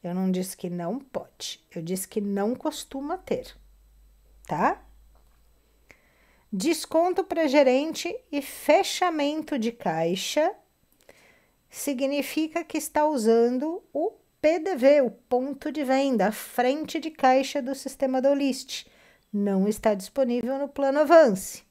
Eu não disse que não pode. Eu disse que não costuma ter, tá? Desconto para gerente e fechamento de caixa significa que está usando o PDV, o ponto de venda, a frente de caixa do sistema do List. Não está disponível no plano Avance.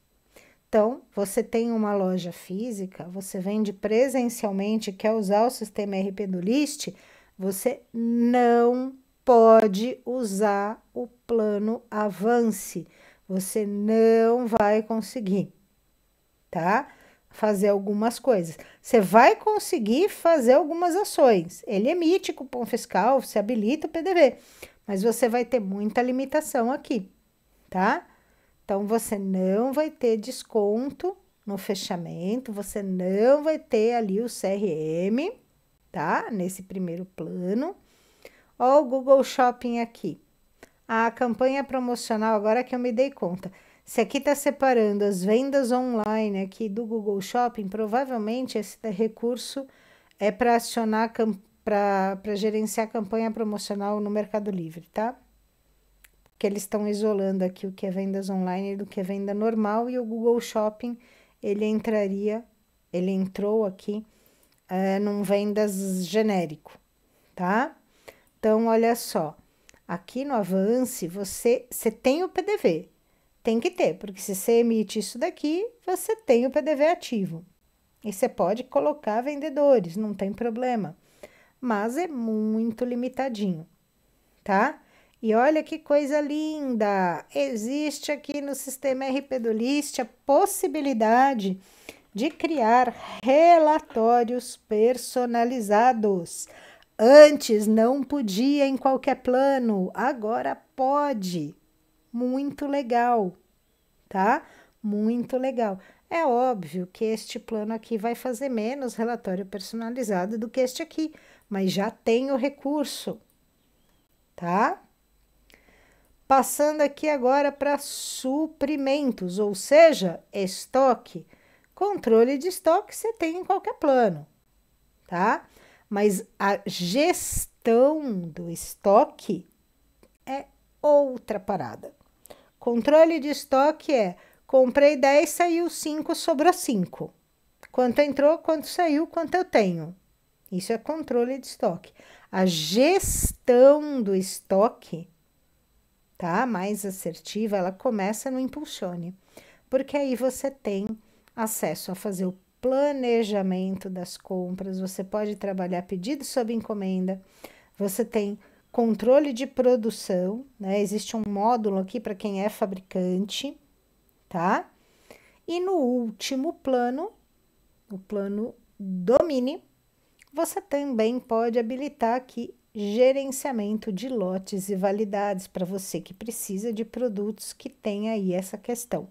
Então, você tem uma loja física, você vende presencialmente, quer usar o sistema RP do List, você não pode usar o plano Avance. Você não vai conseguir, tá? Fazer algumas coisas. Você vai conseguir fazer algumas ações. Ele emite cupom fiscal, você habilita o PDV, mas você vai ter muita limitação aqui, tá? Então, você não vai ter desconto no fechamento, você não vai ter ali o CRM, tá? Nesse primeiro plano. Ó, o Google Shopping aqui. A campanha promocional, agora que eu me dei conta. Se aqui está separando as vendas online aqui do Google Shopping, provavelmente esse recurso é para acionar, para gerenciar a campanha promocional no Mercado Livre, tá? Que eles estão isolando aqui o que é vendas online do que é venda normal, e o Google Shopping, ele entrou aqui num vendas genérico, tá? Então, olha só, aqui no Avance, você tem o PDV, tem que ter, porque se você emite isso daqui, você tem o PDV ativo. E você pode colocar vendedores, não tem problema, mas é muito limitadinho, tá? E olha que coisa linda! Existe aqui no sistema RP do List a possibilidade de criar relatórios personalizados. Antes não podia em qualquer plano, agora pode. Muito legal, tá? Muito legal. É óbvio que este plano aqui vai fazer menos relatório personalizado do que este aqui, mas já tem o recurso, tá? Passando aqui agora para suprimentos, ou seja, estoque. Controle de estoque você tem em qualquer plano, tá? Mas a gestão do estoque é outra parada. Controle de estoque é: comprei 10, saiu 5, sobrou 5. Quanto entrou, quanto saiu, quanto eu tenho. Isso é controle de estoque. A gestão do estoque, tá? Mais assertiva, ela começa no Impulsione, porque aí você tem acesso a fazer o planejamento das compras, você pode trabalhar pedido sob encomenda, você tem controle de produção, né? Existe um módulo aqui para quem é fabricante, tá? E no último plano, o plano Domine, você também pode habilitar aqui gerenciamento de lotes e validades para você que precisa de produtos que tem aí essa questão,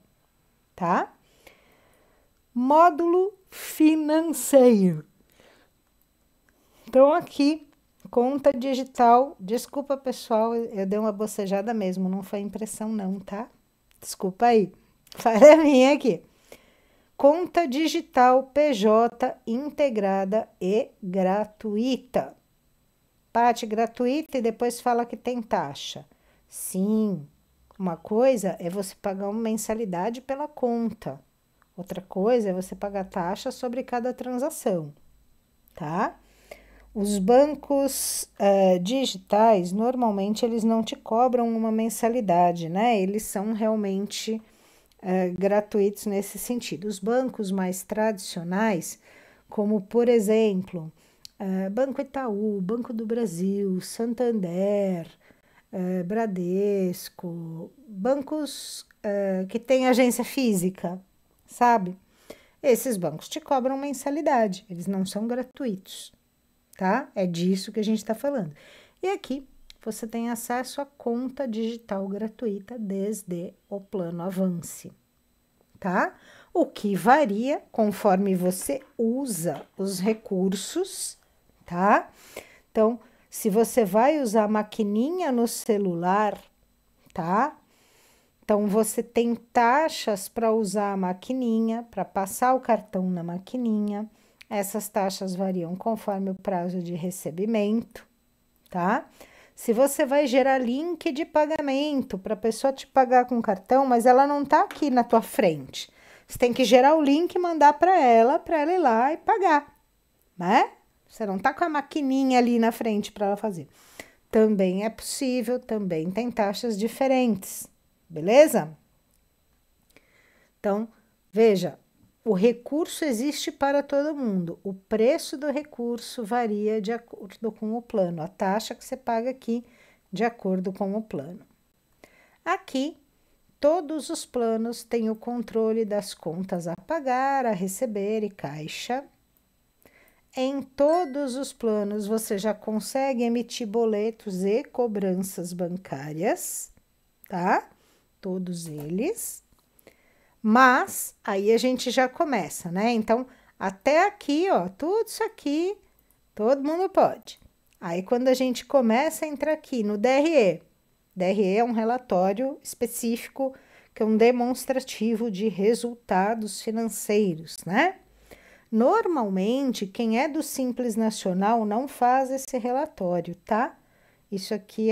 tá? Módulo financeiro. Então, aqui, conta digital. Desculpa, pessoal, eu dei uma bocejada mesmo, não foi impressão não, tá? Desculpa aí. Falha minha aqui. Conta digital PJ integrada e gratuita. Parte gratuita e depois fala que tem taxa. Sim, uma coisa é você pagar uma mensalidade pela conta. Outra coisa é você pagar taxa sobre cada transação, tá? Os bancos digitais, normalmente, eles não te cobram uma mensalidade, né? Eles são realmente gratuitos nesse sentido. Os bancos mais tradicionais, como, por exemplo, Banco Itaú, Banco do Brasil, Santander, Bradesco, bancos que têm agência física, sabe? Esses bancos te cobram mensalidade, eles não são gratuitos, tá? É disso que a gente está falando. E aqui você tem acesso à conta digital gratuita desde o plano Avance, tá? O que varia conforme você usa os recursos, tá? Então, se você vai usar a maquininha no celular, tá? Então, você tem taxas para usar a maquininha, para passar o cartão na maquininha. Essas taxas variam conforme o prazo de recebimento, tá? Se você vai gerar link de pagamento para a pessoa te pagar com cartão, mas ela não está aqui na tua frente. Você tem que gerar o link e mandar para ela ir lá e pagar, né? Você não está com a maquininha ali na frente para ela fazer. Também é possível, também tem taxas diferentes. Beleza? Então, veja, o recurso existe para todo mundo. O preço do recurso varia de acordo com o plano. A taxa que você paga aqui, de acordo com o plano. Aqui, todos os planos têm o controle das contas a pagar, a receber e caixa. Em todos os planos, você já consegue emitir boletos e cobranças bancárias, tá? Todos eles, mas aí a gente já começa, né? Então, até aqui, ó, tudo isso aqui, todo mundo pode. Aí, quando a gente começa a entrar aqui no DRE, DRE é um relatório específico, que é um demonstrativo de resultados financeiros, né? Normalmente, quem é do Simples Nacional não faz esse relatório, tá? Isso aqui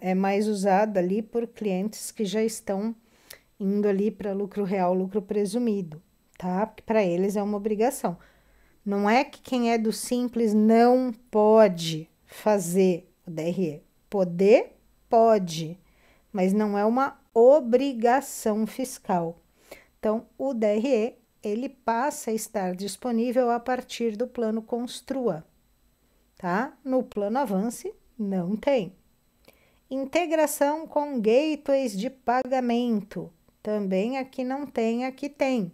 é mais usado ali por clientes que já estão indo ali para lucro real, lucro presumido, tá? Porque para eles é uma obrigação. Não é que quem é do Simples não pode fazer o DRE. Poder, pode, mas não é uma obrigação fiscal. Então, o DRE, ele passa a estar disponível a partir do plano Construa, tá? No plano Avance, não tem. Integração com gateways de pagamento. Também aqui não tem, aqui tem,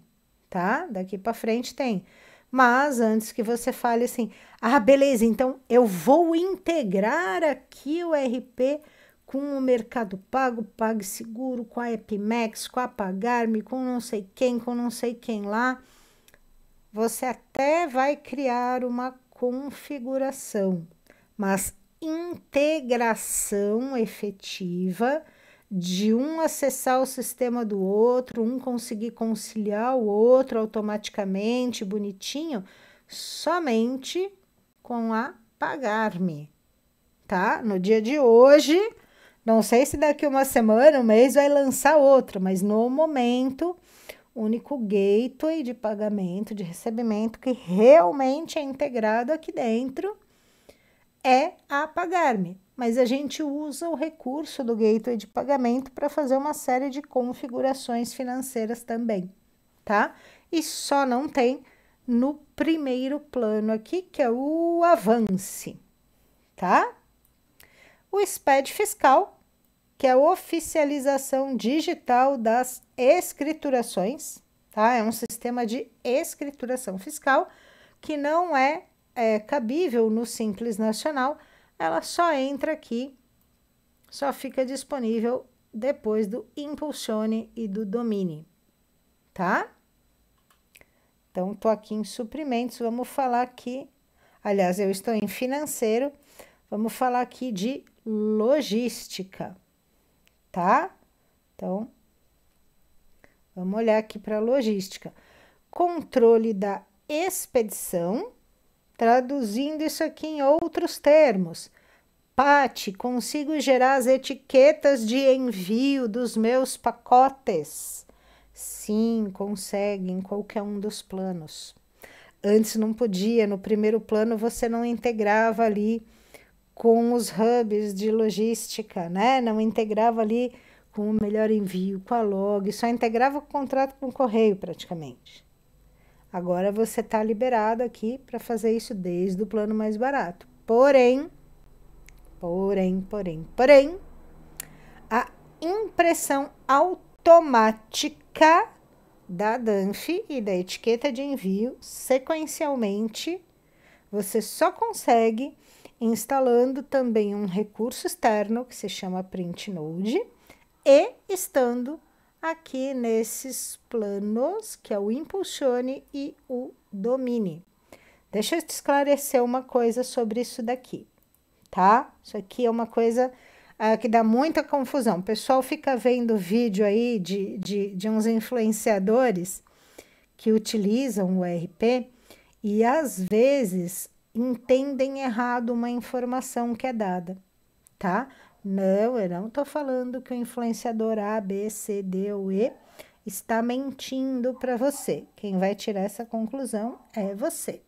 tá? Daqui para frente tem. Mas antes que você fale assim, beleza, então eu vou integrar aqui o RP com o Mercado Pago, PagSeguro, com a Epimex, com a Pagar.me, com não sei quem lá. Você até vai criar uma configuração, mas integração efetiva de um acessar o sistema do outro, um conseguir conciliar o outro automaticamente, bonitinho, somente com a Pagar.me, tá? No dia de hoje, não sei se daqui uma semana, um mês vai lançar outro, mas no momento, o único gateway de pagamento, de recebimento que realmente é integrado aqui dentro é a Pagar.me, mas a gente usa o recurso do gateway de pagamento para fazer uma série de configurações financeiras também, tá? E só não tem no primeiro plano aqui, que é o Avance, tá? O SPED fiscal, que é a oficialização digital das escriturações, tá? É um sistema de escrituração fiscal que não é é cabível no Simples Nacional, ela só entra aqui, só fica disponível depois do Impulsione e do Domine, tá? Então, tô aqui em suprimentos, vamos falar aqui, aliás, eu estou em financeiro, vamos falar aqui de logística, tá? Então, vamos olhar aqui para logística. Controle da expedição, traduzindo isso aqui em outros termos. Pati, consigo gerar as etiquetas de envio dos meus pacotes? Sim, consegue em qualquer um dos planos. Antes não podia, no primeiro plano você não integrava ali com os hubs de logística, né? Não integrava ali com o Melhor Envio, com a Log, só integrava o contrato com o correio praticamente. Agora você está liberado aqui para fazer isso desde o plano mais barato. Porém, a impressão automática da DANF e da etiqueta de envio sequencialmente, você só consegue instalando também um recurso externo que se chama Print Node e estando aqui nesses planos, que é o Impulsione e o Domine. Deixa eu te esclarecer uma coisa sobre isso daqui, tá? Isso aqui é uma coisa que dá muita confusão. O pessoal fica vendo vídeo aí de uns influenciadores que utilizam o ERP e às vezes entendem errado uma informação que é dada, tá? Não, eu não estou falando que o influenciador A, B, C, D ou E está mentindo para você. Quem vai tirar essa conclusão é você.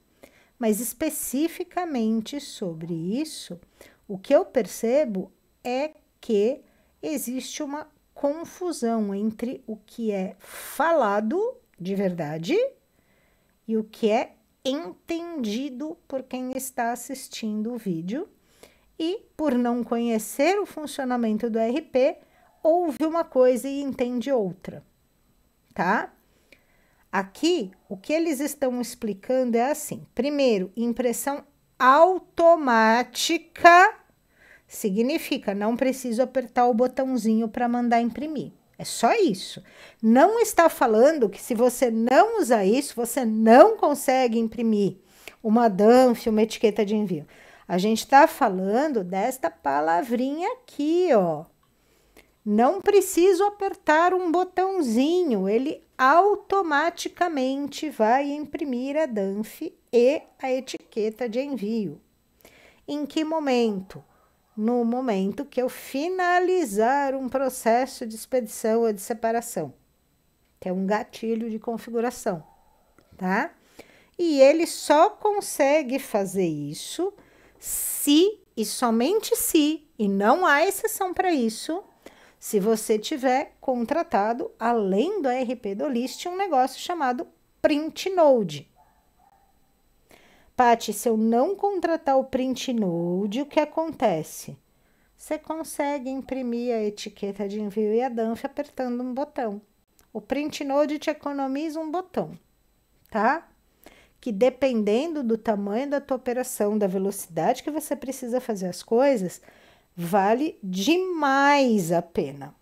Mas especificamente sobre isso, o que eu percebo é que existe uma confusão entre o que é falado de verdade e o que é entendido por quem está assistindo o vídeo. E, por não conhecer o funcionamento do ERP, ouve uma coisa e entende outra, tá? Aqui, o que eles estão explicando é assim. Primeiro, impressão automática significa não preciso apertar o botãozinho para mandar imprimir. É só isso. Não está falando que se você não usar isso, você não consegue imprimir uma DANF, uma etiqueta de envio. A gente está falando desta palavrinha aqui, ó. Não preciso apertar um botãozinho, ele automaticamente vai imprimir a DANF e a etiqueta de envio. Em que momento? No momento que eu finalizar um processo de expedição ou de separação, que é um gatilho de configuração, tá? E ele só consegue fazer isso se e somente se, e não há exceção para isso, se você tiver contratado, além do ERP do List, um negócio chamado Print Node. Paty, se eu não contratar o Print Node, o que acontece? Você consegue imprimir a etiqueta de envio e a DANF apertando um botão. O Print Node te economiza um botão, tá? Que dependendo do tamanho da tua operação, da velocidade que você precisa fazer as coisas, vale demais a pena,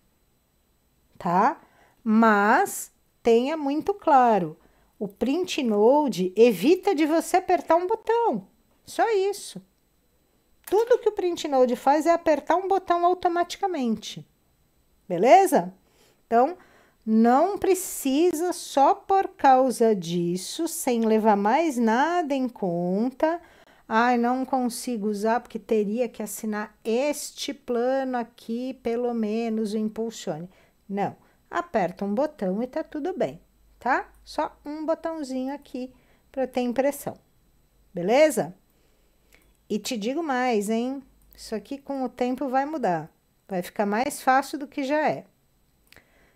tá? Mas tenha muito claro, o Print Node evita de você apertar um botão, só isso. Tudo que o Print Node faz é apertar um botão automaticamente, beleza? Então, não precisa só por causa disso, sem levar mais nada em conta. Ai, não consigo usar porque teria que assinar este plano aqui, pelo menos o Impulsione. Não, aperta um botão e tá tudo bem, tá? Só um botãozinho aqui para ter impressão, beleza? E te digo mais, hein? Isso aqui com o tempo vai mudar, vai ficar mais fácil do que já é.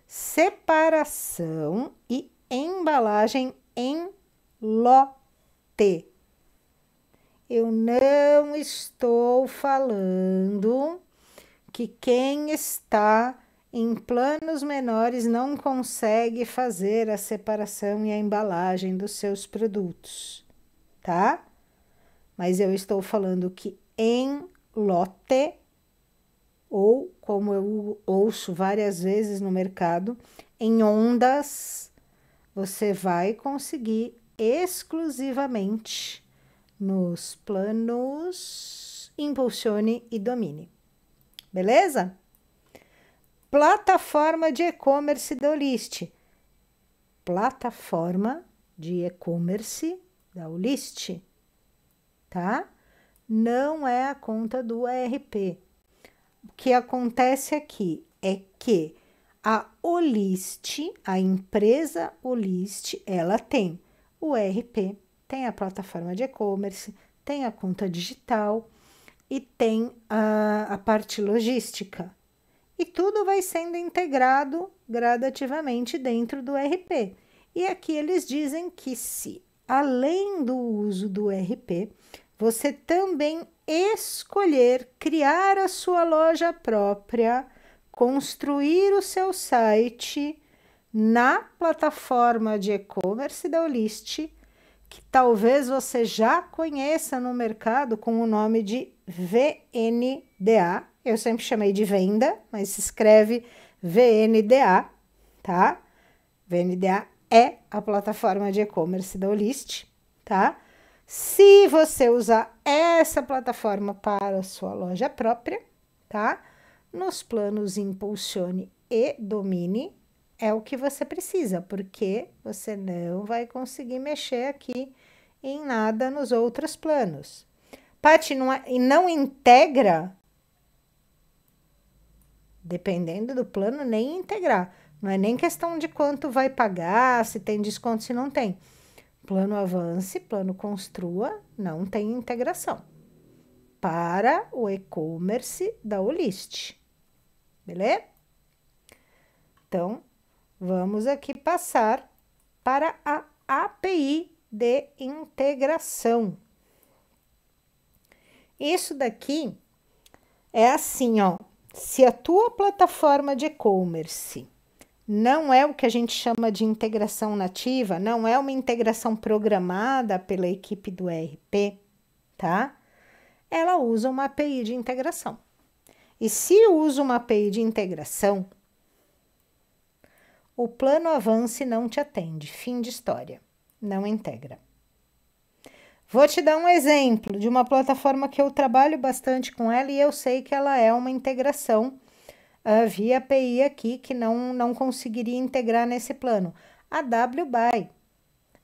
Separação e embalagem em lote. Eu não estou falando que quem está em planos menores não consegue fazer a separação e a embalagem dos seus produtos, tá? mas eu estou falando que em lote, ou como eu ouço várias vezes no mercado, em ondas, você vai conseguir exclusivamente nos planos Impulsione e Domine. Beleza? Plataforma de e-commerce da Olist. Plataforma de e-commerce da Olist, tá? Não é a conta do ERP. O que acontece aqui é que a Olist, a empresa Olist, ela tem o ERP, tem a plataforma de e-commerce, tem a conta digital e tem a parte logística. E tudo vai sendo integrado gradativamente dentro do ERP. E aqui eles dizem que se, além do uso do ERP, você também escolher criar a sua loja própria, construir o seu site na plataforma de e-commerce da Olist, que talvez você já conheça no mercado com o nome de VNDA. Eu sempre chamei de venda, mas se escreve VNDA, tá? VNDA é a plataforma de e-commerce da Olist, tá? Se você usar essa plataforma para a sua loja própria, tá? Nos planos Impulsione e Domine é o que você precisa, porque você não vai conseguir mexer aqui em nada nos outros planos. Paty, não integra? Dependendo do plano, nem integrar. Não é nem questão de quanto vai pagar, se tem desconto, se não tem. Plano Avance, plano Construa, não tem integração para o e-commerce da Olist. Beleza? Então, vamos aqui passar para a API de integração. Isso daqui é assim, ó. Se a tua plataforma de e-commerce não é o que a gente chama de integração nativa, não é uma integração programada pela equipe do ERP, tá? Ela usa uma API de integração. E se usa uma API de integração, o plano Avance não te atende. Fim de história. Não integra. Vou te dar um exemplo de uma plataforma que eu trabalho bastante com ela e eu sei que ela é uma integração via API aqui que não conseguiria integrar nesse plano. A WBuy,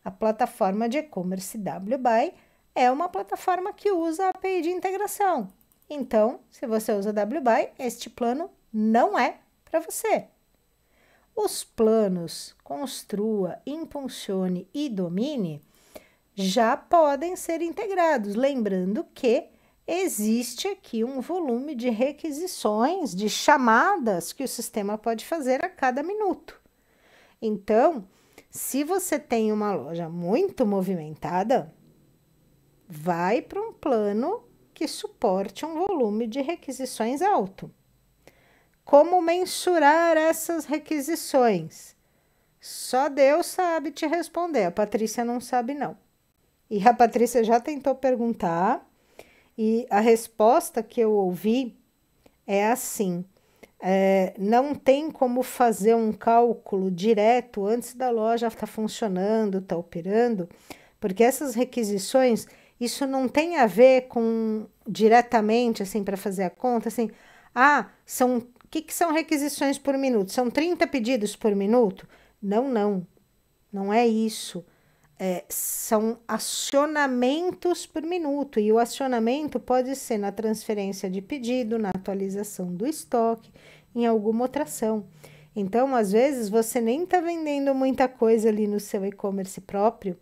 a plataforma de e-commerce WBuy, é uma plataforma que usa a API de integração. Então, se você usa WBuy, este plano não é para você. Os planos Construa, Impulsione e Domine já podem ser integrados, lembrando que existe aqui um volume de requisições, de chamadas que o sistema pode fazer a cada minuto. Então, se você tem uma loja muito movimentada, vai para um plano que suporte um volume de requisições alto. Como mensurar essas requisições? Só Deus sabe te responder, a Patrícia não sabe não. E a Patrícia já tentou perguntar, e a resposta que eu ouvi é assim, não tem como fazer um cálculo direto antes da loja estar funcionando, estar operando, porque essas requisições, isso não tem a ver com diretamente, assim, para fazer a conta, assim, o que são requisições por minuto? São 30 pedidos por minuto? Não é isso. São acionamentos por minuto, e o acionamento pode ser na transferência de pedido, na atualização do estoque, em alguma outra ação. Então, às vezes, você nem está vendendo muita coisa ali no seu e-commerce próprio,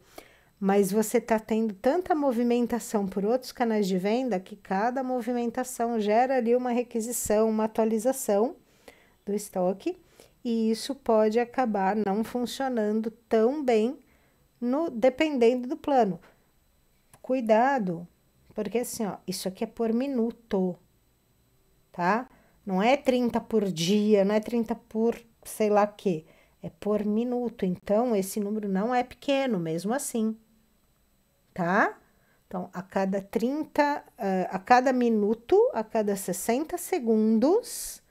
mas você está tendo tanta movimentação por outros canais de venda que cada movimentação gera ali uma requisição, uma atualização do estoque, e isso pode acabar não funcionando tão bem dependendo do plano. Cuidado, porque assim, ó, isso aqui é por minuto, tá? Não é 30 por dia, não é 30 por sei lá que, é por minuto. Então, esse número não é pequeno, mesmo assim, tá? Então, a cada minuto, a cada 60 segundos,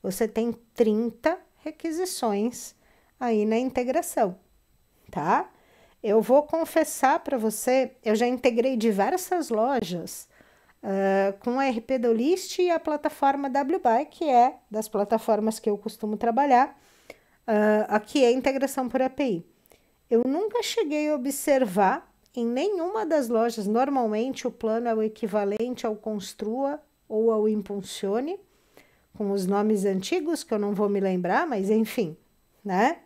você tem 30 requisições aí na integração, tá? Eu vou confessar para você, eu já integrei diversas lojas com a RP do List e a plataforma WBuy, que é das plataformas que eu costumo trabalhar, aqui é a integração por API. Eu nunca cheguei a observar em nenhuma das lojas, normalmente o plano é o equivalente ao Construa ou ao Impulsione, com os nomes antigos, que eu não vou me lembrar, mas enfim, né?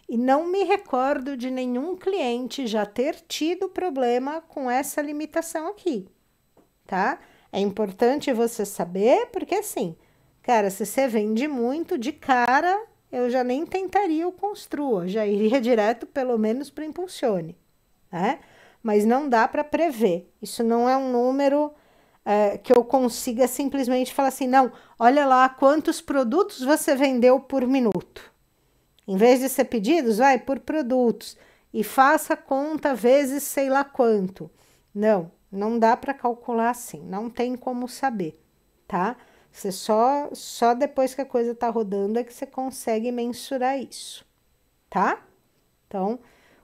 E não me recordo de nenhum cliente já ter tido problema com essa limitação aqui, tá? É importante você saber, porque assim, cara, se você vende muito de cara, eu já nem tentaria o Construa, já iria direto pelo menos para o Impulsione, né? Mas não dá para prever, isso não é um número que eu consiga simplesmente falar assim, não, olha lá quantos produtos você vendeu por minuto. Em vez de ser pedidos, vai por produtos e faça conta vezes sei lá quanto. Não, não dá para calcular assim, não tem como saber, tá? Você só depois que a coisa tá rodando é que você consegue mensurar isso, tá? Então,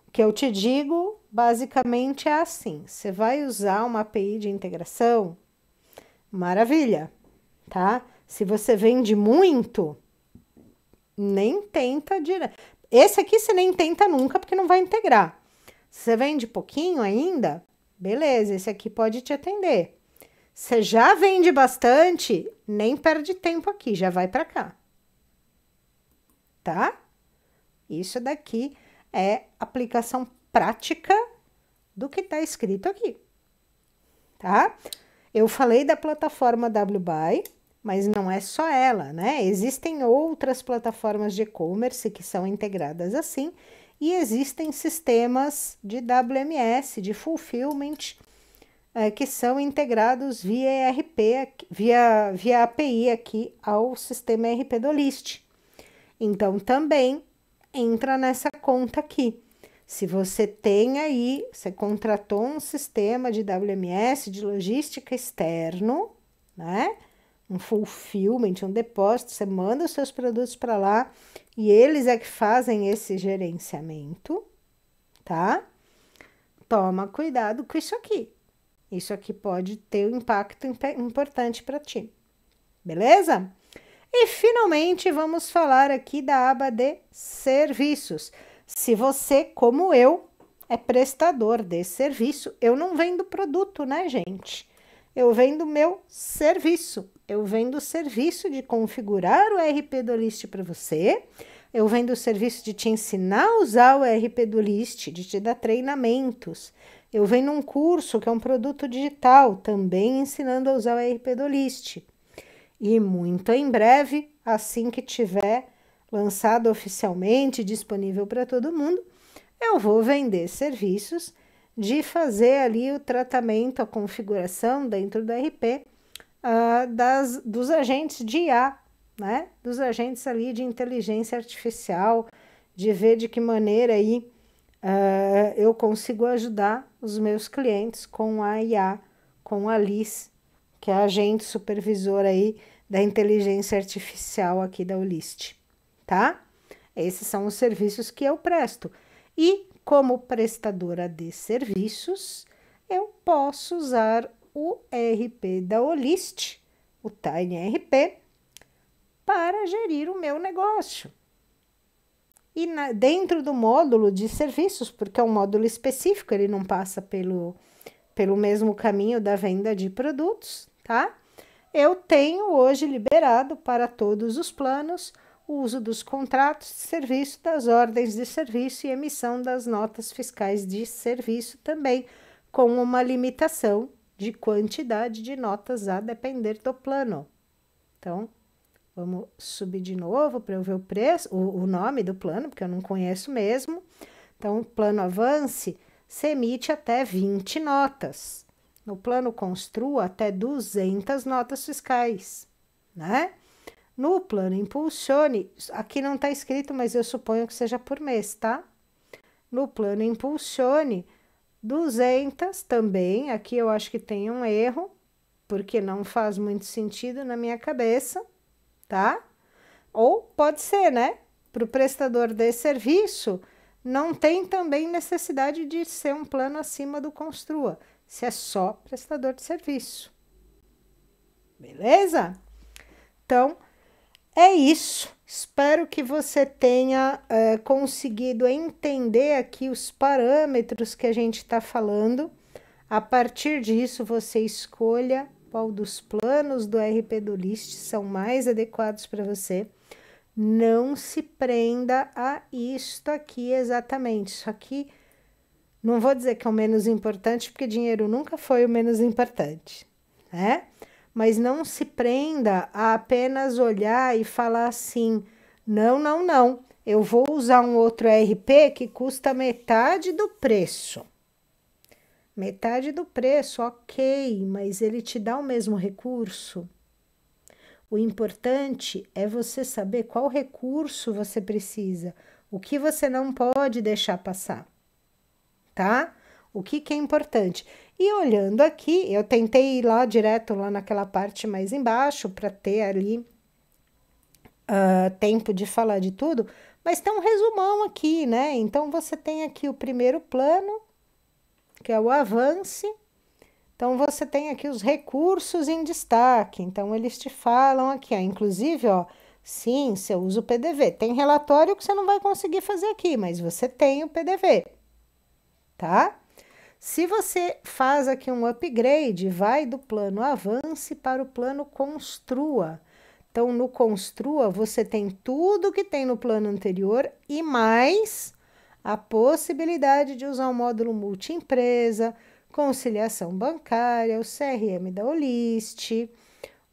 o que eu te digo basicamente é assim, você vai usar uma API de integração, maravilha, tá? Se você vende muito, nem tenta direto. Esse aqui você nem tenta nunca, porque não vai integrar. Se você vende pouquinho ainda, beleza, esse aqui pode te atender. Você já vende bastante, nem perde tempo aqui, já vai para cá. Tá? Isso daqui é aplicação prática do que está escrito aqui. Tá? Eu falei da plataforma WBuy, mas não é só ela, né? Existem outras plataformas de e-commerce que são integradas assim, e existem sistemas de WMS, de fulfillment, que são integrados via ERP, via API aqui ao sistema ERP do List. Então, também entra nessa conta aqui. Se você tem aí, você contratou um sistema de WMS, de logística externo, né? Um fulfillment, um depósito, você manda os seus produtos para lá e eles é que fazem esse gerenciamento, tá? Toma cuidado com isso aqui. Isso aqui pode ter um impacto importante para ti, beleza? E finalmente vamos falar aqui da aba de serviços. Se você, como eu, é prestador de serviço, eu não vendo produto, né, gente? Eu vendo meu serviço. Eu vendo o serviço de configurar o ERP do List para você. Eu vendo o serviço de te ensinar a usar o ERP do List, de te dar treinamentos. Eu vendo um curso que é um produto digital, também ensinando a usar o ERP do List. E muito em breve, assim que tiver lançado oficialmente, disponível para todo mundo, eu vou vender serviços de fazer ali o tratamento, a configuração dentro do ERP dos agentes de IA, né? Dos agentes ali de inteligência artificial, de ver de que maneira aí eu consigo ajudar os meus clientes com a IA, com a Liz, que é a agente supervisor aí da inteligência artificial aqui da Olist, tá? Esses são os serviços que eu presto. E como prestadora de serviços, eu posso usar o ERP da Olist, o TinyRP, para gerir o meu negócio. E dentro do módulo de serviços, porque é um módulo específico, ele não passa pelo mesmo caminho da venda de produtos, tá? Eu tenho hoje liberado para todos os planos o uso dos contratos de serviço, das ordens de serviço e emissão das notas fiscais de serviço também, com uma limitação de quantidade de notas a depender do plano. Então, vamos subir de novo para eu ver o preço, o nome do plano, porque eu não conheço mesmo. Então, plano Avance, se emite até 20 notas. No plano Construa, até 200 notas fiscais, né? No plano Impulsione, aqui não está escrito, mas eu suponho que seja por mês, tá? No plano Impulsione, 200 também, aqui eu acho que tem um erro, porque não faz muito sentido na minha cabeça, tá? Ou pode ser, né? Para o prestador de serviço, não tem também necessidade de ser um plano acima do Construa, se é só prestador de serviço. Beleza? Então, é isso. Espero que você tenha conseguido entender aqui os parâmetros que a gente está falando. A partir disso, você escolha qual dos planos do RP do List são mais adequados para você. Não se prenda a isto aqui exatamente. Isso aqui, não vou dizer que é o menos importante, porque dinheiro nunca foi o menos importante, né? Mas não se prenda a apenas olhar e falar assim, não, não, não, eu vou usar um outro RP que custa metade do preço. Metade do preço, ok, mas ele te dá o mesmo recurso? O importante é você saber qual recurso você precisa, o que você não pode deixar passar, tá? O que é importante. E olhando aqui, eu tentei ir lá direto lá naquela parte mais embaixo para ter ali tempo de falar de tudo, mas tem um resumão aqui, né? Então você tem aqui o primeiro plano, que é o Avance. Então você tem aqui os recursos em destaque. Então eles te falam aqui, ó, inclusive, ó, sim, você usa o PDV. Tem relatório que você não vai conseguir fazer aqui, mas você tem o PDV, tá? Se você faz aqui um upgrade, vai do plano Avance para o plano Construa. Então, no Construa, você tem tudo que tem no plano anterior e mais a possibilidade de usar o módulo multi-empresa, conciliação bancária, o CRM da Olist.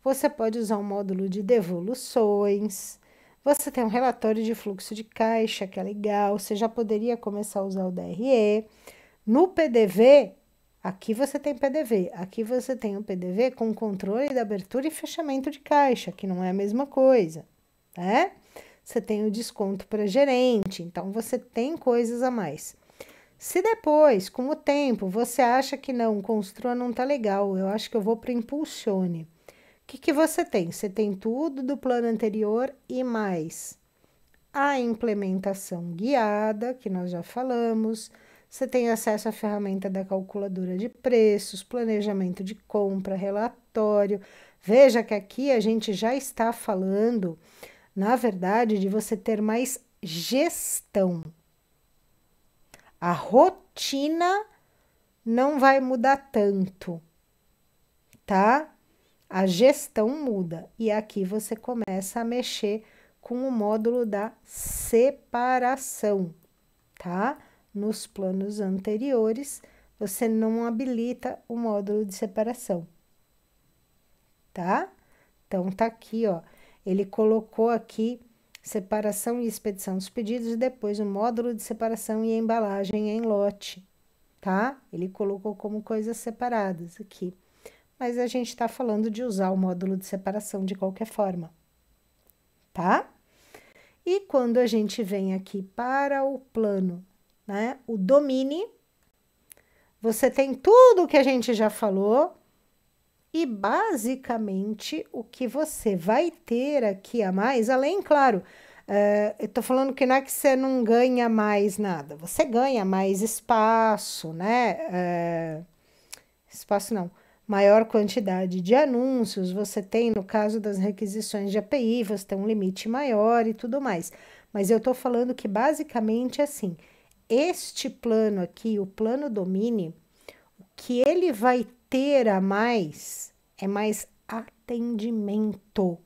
Você pode usar um módulo de devoluções. Você tem um relatório de fluxo de caixa, que é legal. Você já poderia começar a usar o DRE. No PDV, aqui você tem PDV, aqui você tem o PDV com controle de abertura e fechamento de caixa, que não é a mesma coisa, né? Você tem o desconto para gerente, então você tem coisas a mais. Se depois, com o tempo, você acha que não, Construa não tá legal, eu acho que eu vou para Impulsione. O que você tem? Você tem tudo do plano anterior e mais a implementação guiada, que nós já falamos. Você tem acesso à ferramenta da calculadora de preços, planejamento de compra, relatório. Veja que aqui a gente já está falando, na verdade, de você ter mais gestão. A rotina não vai mudar tanto, tá? A gestão muda. E aqui você começa a mexer com o módulo da separação, tá? Nos planos anteriores, você não habilita o módulo de separação, tá? Então, tá aqui, ó. Ele colocou aqui separação e expedição dos pedidos e depois o módulo de separação e embalagem em lote, tá? Ele colocou como coisas separadas aqui. Mas a gente tá falando de usar o módulo de separação de qualquer forma, tá? E quando a gente vem aqui para o plano, né? O Domine, você tem tudo que a gente já falou e basicamente o que você vai ter aqui a mais, além, claro, eu tô falando que não é que você não ganha mais nada, você ganha mais espaço, né? Espaço não, maior quantidade de anúncios, você tem, no caso das requisições de API, você tem um limite maior e tudo mais. Mas eu tô falando que basicamente assim, este plano aqui, o plano Domine, o que ele vai ter a mais é mais atendimento.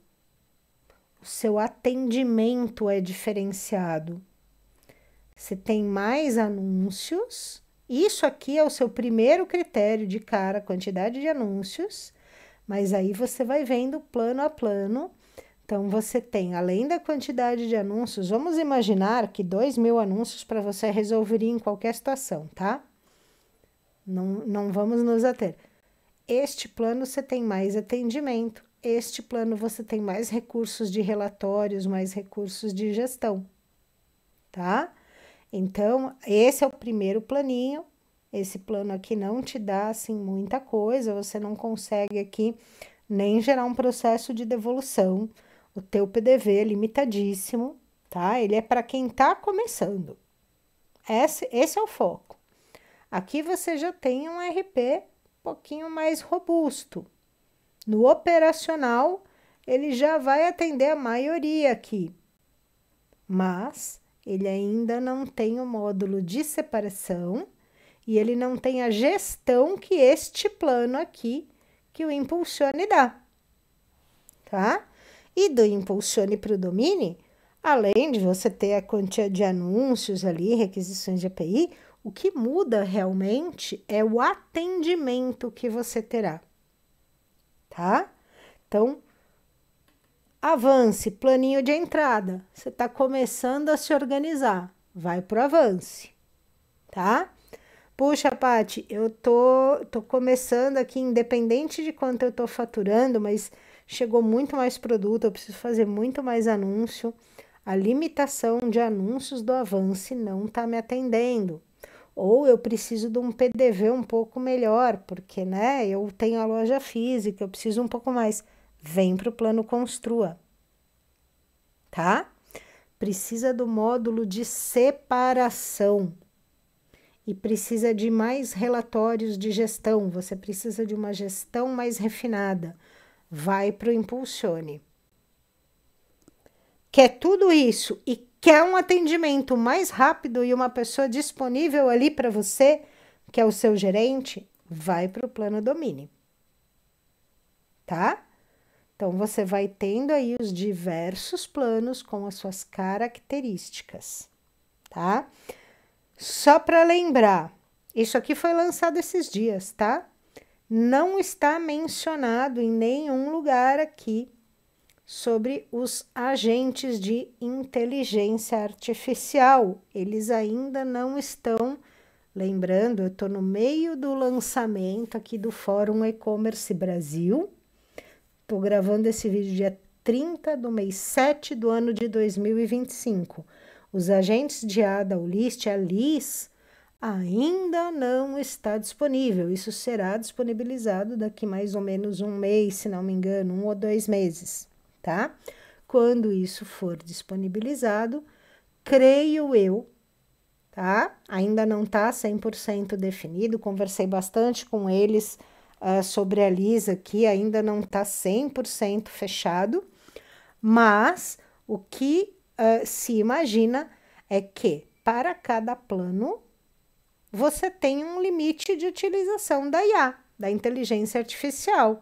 O seu atendimento é diferenciado. Você tem mais anúncios. Isso aqui é o seu primeiro critério de cara, quantidade de anúncios. Mas aí você vai vendo plano a plano. Então, você tem, além da quantidade de anúncios, vamos imaginar que 2.000 anúncios para você resolveria em qualquer situação, tá? Não vamos nos ater. Este plano você tem mais atendimento, este plano você tem mais recursos de relatórios, mais recursos de gestão, tá? Então, esse é o primeiro planinho, esse plano aqui não te dá, assim, muita coisa, você não consegue aqui nem gerar um processo de devolução. O teu PDV é limitadíssimo, tá? Ele é para quem tá começando. Esse é o foco. Aqui você já tem um RP um pouquinho mais robusto. No operacional, ele já vai atender a maioria aqui, mas ele ainda não tem o módulo de separação e ele não tem a gestão que este plano aqui, que o Impulsione dá, tá? E do Impulsione para o Domine, além de você ter a quantia de anúncios ali, requisições de API, o que muda realmente é o atendimento que você terá, tá? Então, Avance, planinho de entrada. Você está começando a se organizar. Vai pro Avance, tá? Puxa, Paty, eu tô começando aqui, independente de quanto eu tô faturando, mas chegou muito mais produto, eu preciso fazer muito mais anúncio. A limitação de anúncios do Avance não tá me atendendo. Ou eu preciso de um PDV um pouco melhor, porque, né, eu tenho a loja física, eu preciso um pouco mais. Vem para o plano Construa, tá? Precisa do módulo de separação e precisa de mais relatórios de gestão. Você precisa de uma gestão mais refinada. Vai para o Impulsione. Quer tudo isso e quer um atendimento mais rápido e uma pessoa disponível ali para você, que é o seu gerente? Vai para o plano Domine, tá? Então, você vai tendo aí os diversos planos com as suas características, tá? Só para lembrar, isso aqui foi lançado esses dias, tá? Não está mencionado em nenhum lugar aqui sobre os agentes de inteligência artificial. Eles ainda não estão, lembrando, eu estou no meio do lançamento aqui do Fórum E-Commerce Brasil. Estou gravando esse vídeo dia 30 do mês 7 do ano de 2025. Os agentes de ADA, o LIST, a LIS, ainda não está disponível. Isso será disponibilizado daqui mais ou menos um mês, se não me engano, 1 ou 2 meses, tá? Quando isso for disponibilizado, creio eu, tá? Ainda não está 100% definido, conversei bastante com eles, sobre a LIS aqui, ainda não está 100% fechado, mas o que se imagina é que para cada plano você tem um limite de utilização da IA, da inteligência artificial.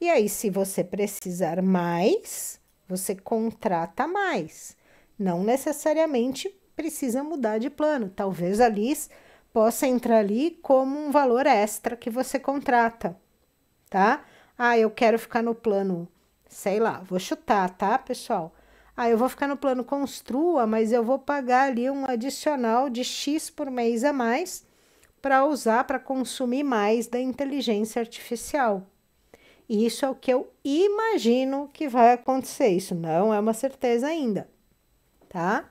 E aí, se você precisar mais, você contrata mais. Não necessariamente precisa mudar de plano. Talvez a LIS possa entrar ali como um valor extra que você contrata, tá? Ah, eu quero ficar no plano, sei lá, vou chutar, tá, pessoal? Ah, eu vou ficar no plano Construa, mas eu vou pagar ali um adicional de X por mês a mais para usar, para consumir mais da inteligência artificial. E isso é o que eu imagino que vai acontecer. Isso não é uma certeza ainda, tá?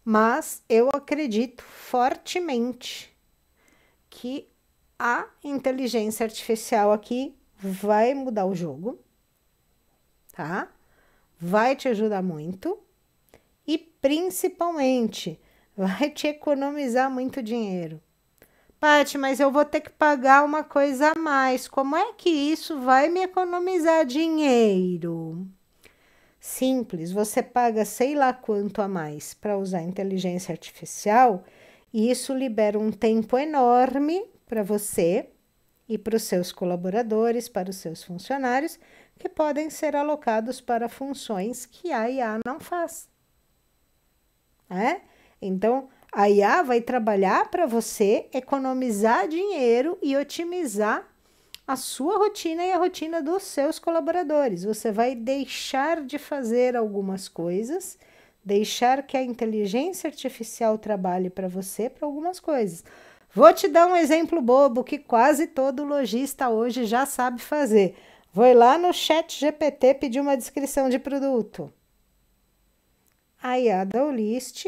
Mas eu acredito fortemente que a inteligência artificial aqui vai mudar o jogo, tá? Vai te ajudar muito e principalmente vai te economizar muito dinheiro. Paty, mas eu vou ter que pagar uma coisa a mais. Como é que isso vai me economizar dinheiro? Simples, você paga sei lá quanto a mais para usar inteligência artificial e isso libera um tempo enorme para você e para os seus colaboradores, para os seus funcionários, que podem ser alocados para funções que a IA não faz. Então, a IA vai trabalhar para você economizar dinheiro e otimizar a sua rotina e a rotina dos seus colaboradores. Você vai deixar de fazer algumas coisas, deixar que a inteligência artificial trabalhe para você para algumas coisas. Vou te dar um exemplo bobo que quase todo lojista hoje já sabe fazer. Vou lá no ChatGPT pedir uma descrição de produto. A IA da Olist,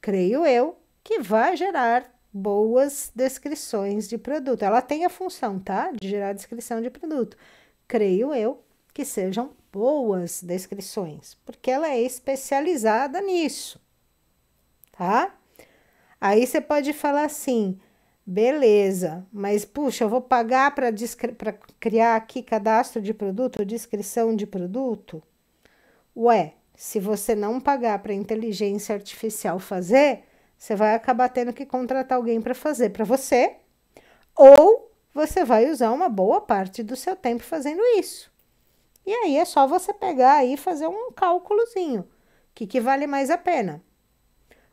creio eu, que vai gerar boas descrições de produto. Ela tem a função, tá? De gerar descrição de produto. Creio eu que sejam boas descrições, porque ela é especializada nisso, tá? Aí você pode falar assim, beleza, mas puxa, eu vou pagar para criar aqui cadastro de produto, descrição de produto? Ué, se você não pagar para inteligência artificial fazer, você vai acabar tendo que contratar alguém para fazer para você, ou você vai usar uma boa parte do seu tempo fazendo isso. E aí é só você pegar aí e fazer um cálculozinho, o que vale mais a pena.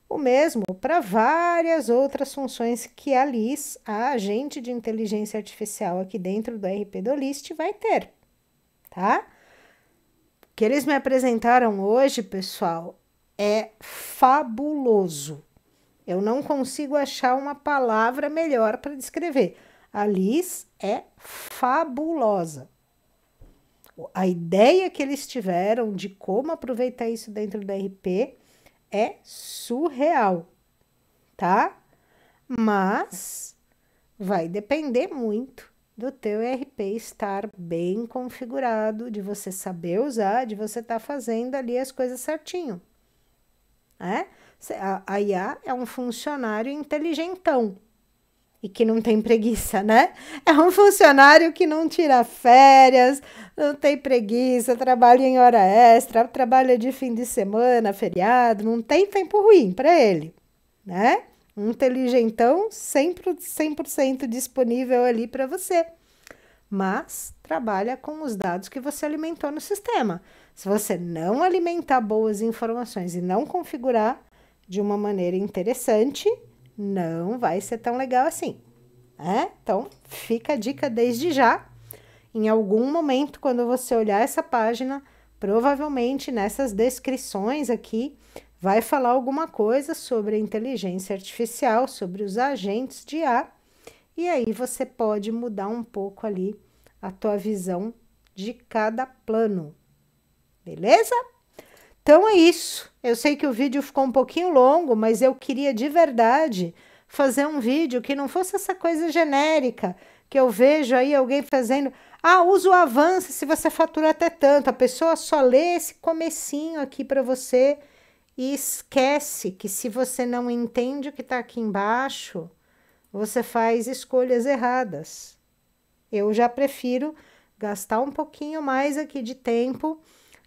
O mesmo para várias outras funções que a Liz, a agente de inteligência artificial aqui dentro do RP do List, vai ter, tá? O que eles me apresentaram hoje, pessoal, é fabuloso. Eu não consigo achar uma palavra melhor para descrever. A Liz é fabulosa. A ideia que eles tiveram de como aproveitar isso dentro do RP é surreal, tá? Mas vai depender muito do teu RP estar bem configurado, de você saber usar, de você estar fazendo ali as coisas certinho, né? A IA é um funcionário inteligentão e que não tem preguiça, né? É um funcionário que não tira férias, não tem preguiça, trabalha em hora extra, trabalha de fim de semana, feriado, não tem tempo ruim para ele, né? Um inteligentão sempre 100% disponível ali para você, mas trabalha com os dados que você alimentou no sistema. Se você não alimentar boas informações e não configurar de uma maneira interessante, não vai ser tão legal assim, né? Então, fica a dica desde já. Em algum momento, quando você olhar essa página, provavelmente nessas descrições aqui, vai falar alguma coisa sobre a inteligência artificial, sobre os agentes de IA, e aí você pode mudar um pouco ali a tua visão de cada plano, beleza? Então é isso. Eu sei que o vídeo ficou um pouquinho longo, mas eu queria de verdade fazer um vídeo que não fosse essa coisa genérica, que eu vejo aí alguém fazendo, usa o Avança se você fatura até tanto. A pessoa só lê esse comecinho aqui para você e esquece que se você não entende o que está aqui embaixo, você faz escolhas erradas. Eu já prefiro gastar um pouquinho mais aqui de tempo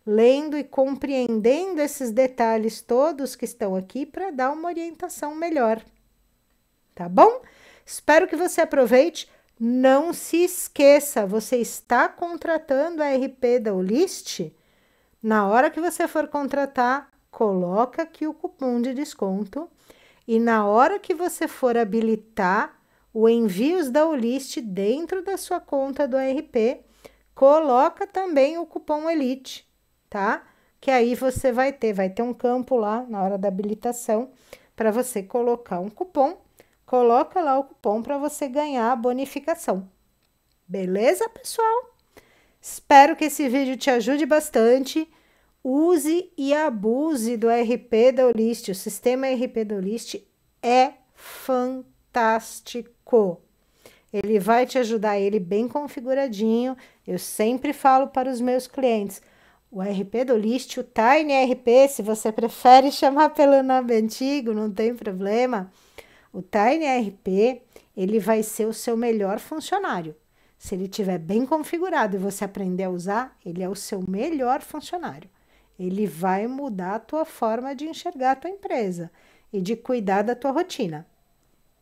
lendo e compreendendo esses detalhes todos que estão aqui para dar uma orientação melhor. Tá bom? Espero que você aproveite. Não se esqueça, você está contratando a RP da Olist? Na hora que você for contratar, coloca aqui o cupom de desconto e na hora que você for habilitar o envios da Olist dentro da sua conta do RP, coloca também o cupom ELITE, tá? Que aí você vai ter um campo lá na hora da habilitação para você colocar um cupom. Coloca lá o cupom para você ganhar a bonificação. Beleza, pessoal? Espero que esse vídeo te ajude bastante. Use e abuse do RP da Olist. O sistema RP da Olist é fantástico. Ele vai te ajudar, ele bem configuradinho. Eu sempre falo para os meus clientes, o RP do Olist, o Tiny RP, se você prefere chamar pelo nome antigo, não tem problema. O Tiny RP, ele vai ser o seu melhor funcionário. Se ele estiver bem configurado e você aprender a usar, ele é o seu melhor funcionário. Ele vai mudar a tua forma de enxergar a tua empresa e de cuidar da tua rotina.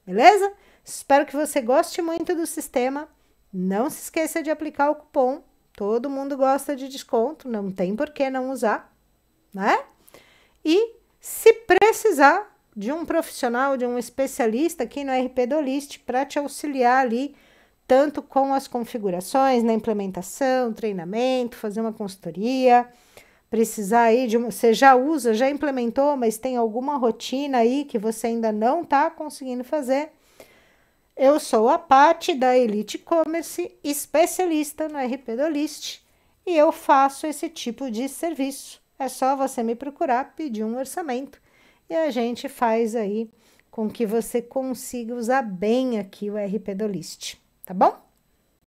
Beleza? Espero que você goste muito do sistema. Não se esqueça de aplicar o cupom. Todo mundo gosta de desconto, não tem por que não usar, né? E se precisar de um profissional, de um especialista aqui no RP do Olist para te auxiliar ali, tanto com as configurações, na implementação, treinamento, fazer uma consultoria, precisar aí de você já usa, já implementou, mas tem alguma rotina aí que você ainda não está conseguindo fazer. Eu sou a Paty da Elite Commerce, especialista no RP do Olist, e eu faço esse tipo de serviço. É só você me procurar, pedir um orçamento e a gente faz aí com que você consiga usar bem aqui o RP do List, tá bom?